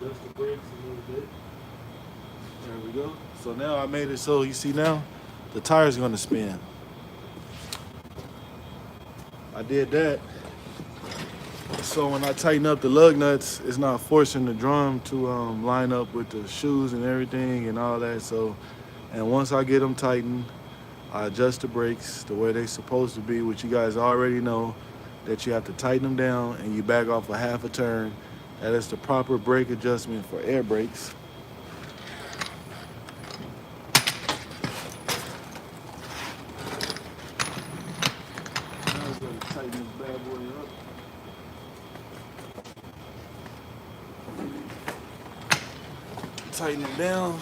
Adjust the brakes a little bit. There we go. So now I made it so you see now the tire's gonna spin. I did that so when I tighten up the lug nuts, it's not forcing the drum to line up with the shoes and everything and all that. So, and once I get them tightened, I adjust the brakes the way they're supposed to be, which you guys already know that you have to tighten them down and you back off a half a turn. That is the proper brake adjustment for air brakes. Now I'm going to tighten this bad boy up. Tighten it down.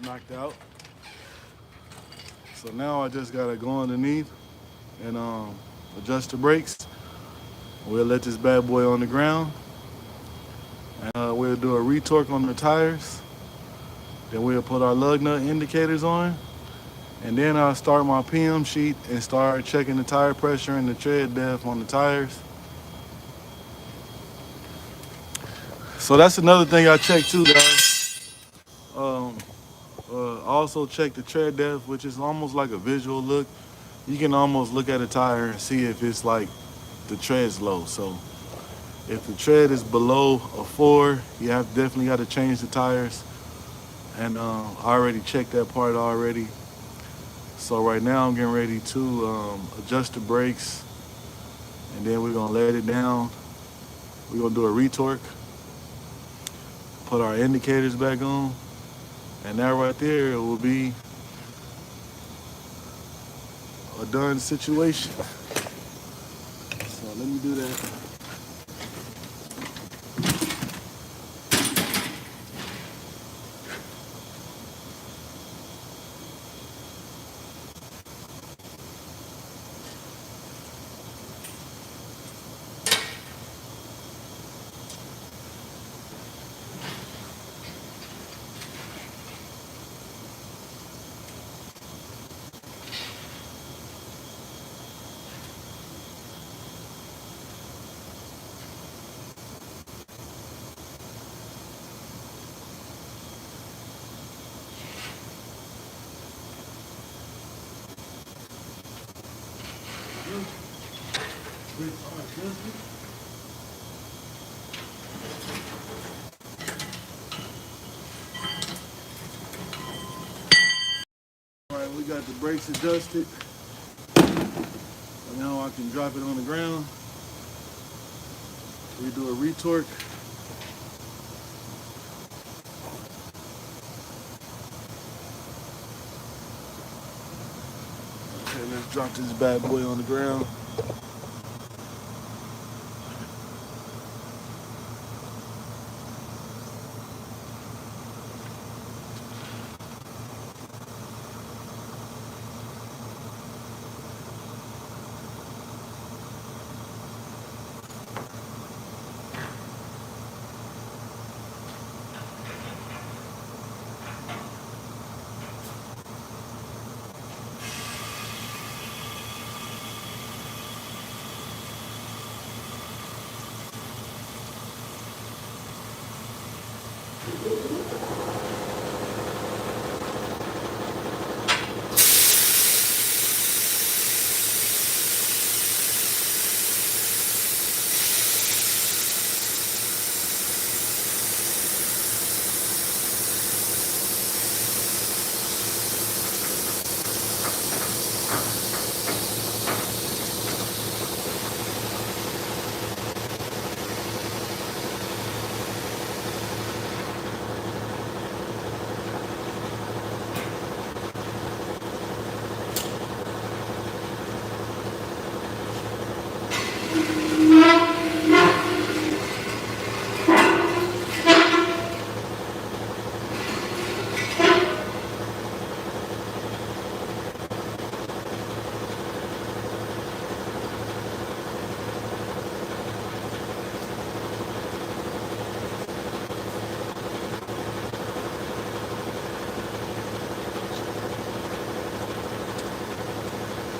knocked out. So now I just gotta go underneath and adjust the brakes. We'll let this bad boy on the ground. And we'll do a retorque on the tires. Then we'll put our lug nut indicators on. And then I'll start my PM sheet and start checking the tire pressure and the tread depth on the tires. So that's another thing I check too, guys. Um, also check the tread depth, which is almost like a visual look. You can almost look at a tire and see if it's like the tread's low. So if the tread is below a 4, you have definitely got to change the tires. And I already checked that part already. So right now I'm getting ready to adjust the brakes, and then we're gonna let it down. We're gonna do a retorque, put our indicators back on, and that right there will be a done situation. So let me do that. All right, we got the brakes adjusted. So now I can drop it on the ground. We do a retorque. Okay, let's drop this bad boy on the ground.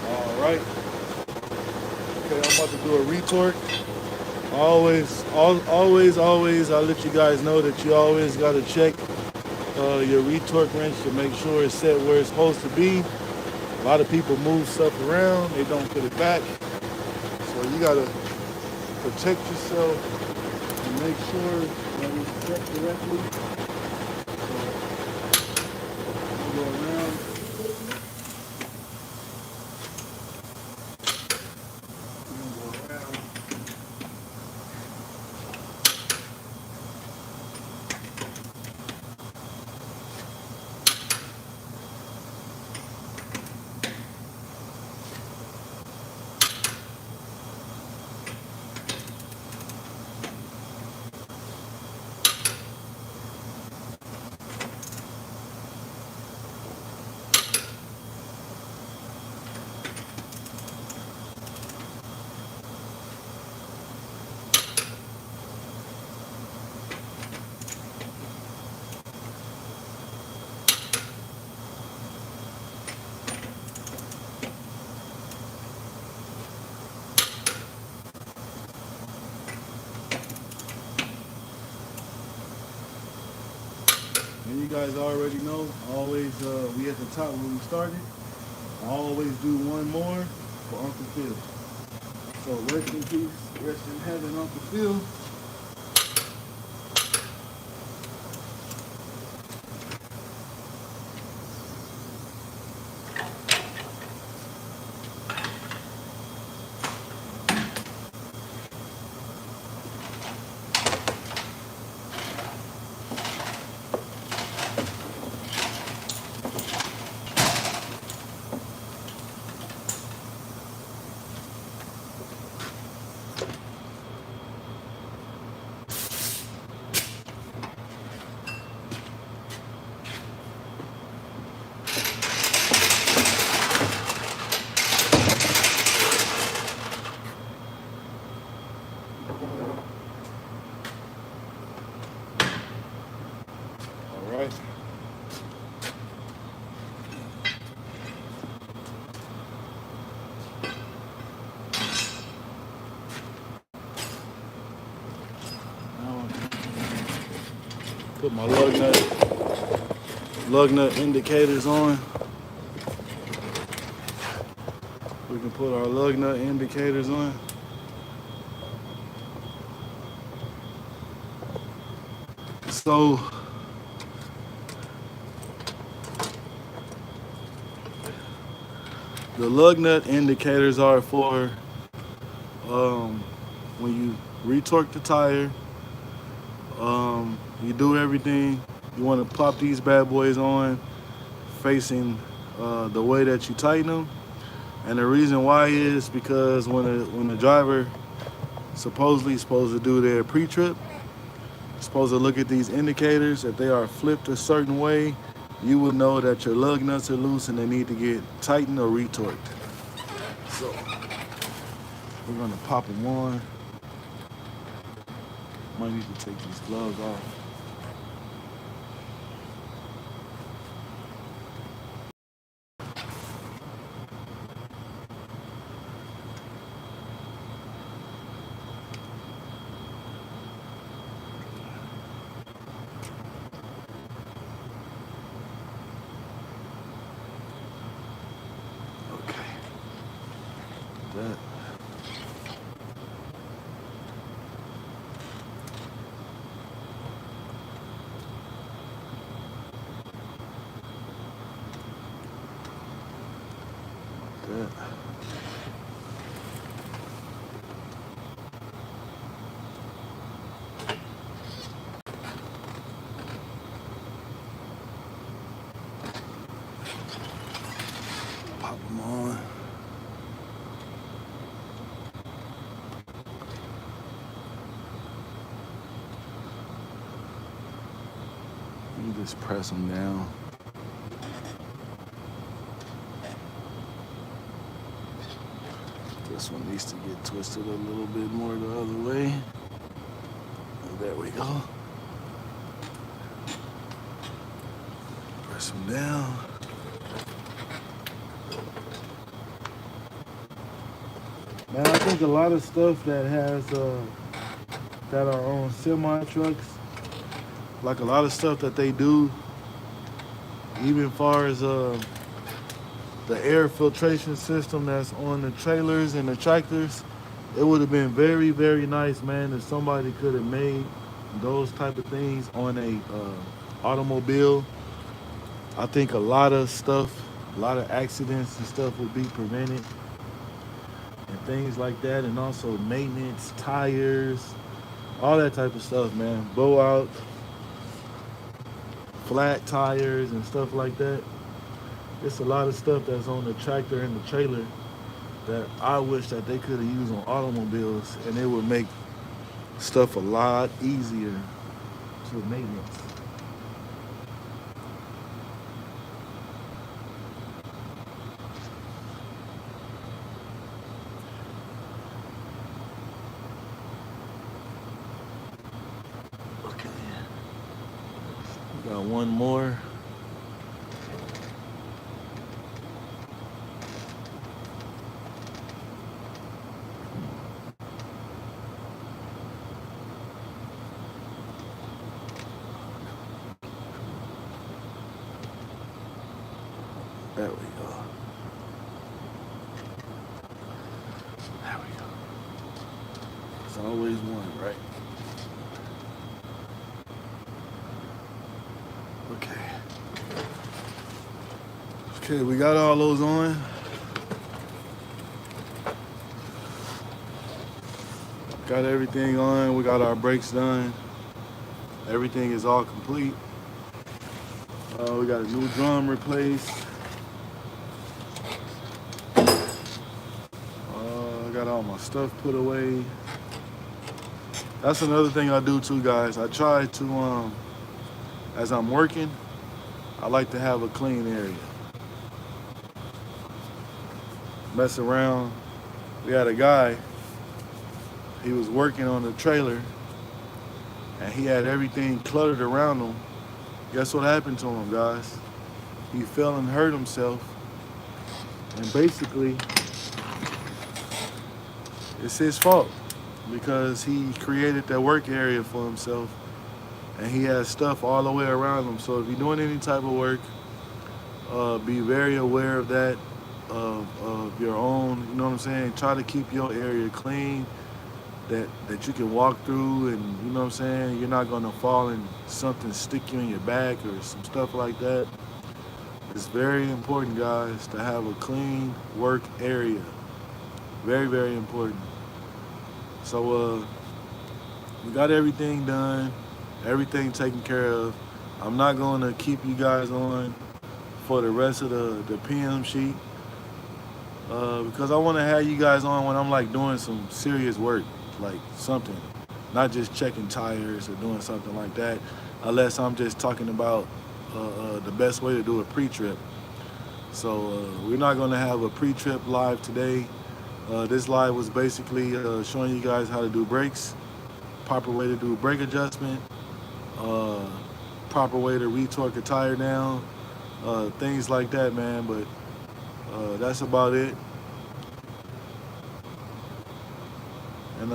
All right. Okay, I'm about to do a retorque. Always, I let you guys know that you always got to check your retorque wrench to make sure it's set where it's supposed to be. A lot of people move stuff around, they don't put it back. So you got to protect yourself and make sure that it's set correctly. So, go around. Go around. And you guys already know, always we at the top where we started. I always do one more for Uncle Phil. So rest in peace, rest in heaven, Uncle Phil. All right. Now I put my lug nut indicators on. We can put our lug nut indicators on. So the lug nut indicators are for when you retorque the tire. You do everything. You want to pop these bad boys on facing the way that you tighten them. And the reason why is because when the driver supposedly is supposed to do their pre-trip, supposed to look at these indicators. If they are flipped a certain way, you will know that your lug nuts are loose and they need to get tightened or retorqued. So we're gonna pop them on. Might need to take these gloves off. Okay. That. That. Pop them on. You just press them down. This one needs to get twisted a little bit more the other way. There we go. Press them down. Man, I think a lot of stuff that has that are on semi trucks, like a lot of stuff that they do, even as far as the air filtration system that's on the trailers and the tractors, it would have been very, very nice, man, if somebody could have made those type of things on a automobile. I think a lot of stuff, a lot of accidents and stuff would be prevented and things like that, and also maintenance, tires, all that type of stuff, man. Blowout, flat tires and stuff like that. It's a lot of stuff that's on the tractor and the trailer that I wish that they could have used on automobiles, and it would make stuff a lot easier to maintenance. Okay, we got one more. There we go. There we go. There's always one, right? Okay. Okay, we got all those on. Got everything on. We got our brakes done. Everything is all complete. We got a new drum replaced. I got all my stuff put away. That's another thing I do too, guys. I try to, as I'm working, I like to have a clean area. Mess around. We had a guy, he was working on the trailer and he had everything cluttered around him. Guess what happened to him, guys? He fell and hurt himself. And basically, it's his fault because he created that work area for himself and he has stuff all the way around him. So if you're doing any type of work, be very aware of that, of your own, you know what I'm saying? Try to keep your area clean, that you can walk through, and you know what I'm saying? You're not gonna fall and something stick you in your back or some stuff like that. It's very important, guys, to have a clean work area. Very, very important. So we got everything done, everything taken care of. I'm not gonna keep you guys on for the rest of the PM sheet because I want to have you guys on when I'm like doing some serious work, like something, not just checking tires or doing something like that, unless I'm just talking about the best way to do a pre-trip. So we're not going to have a pre-trip live today. This live was basically showing you guys how to do brakes, proper way to do brake adjustment, proper way to retorque a tire down, things like that, man. But that's about it. And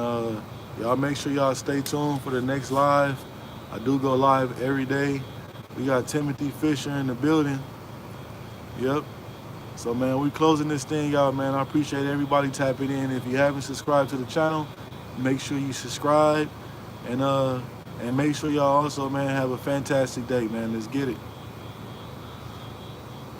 y'all make sure y'all stay tuned for the next live. I do go live every day. We got Timothy Fisher in the building. Yep. So, man, we closing this thing out, man. I appreciate everybody tapping in. If you haven't subscribed to the channel, make sure you subscribe. And make sure y'all also, man, have a fantastic day, man. Let's get it.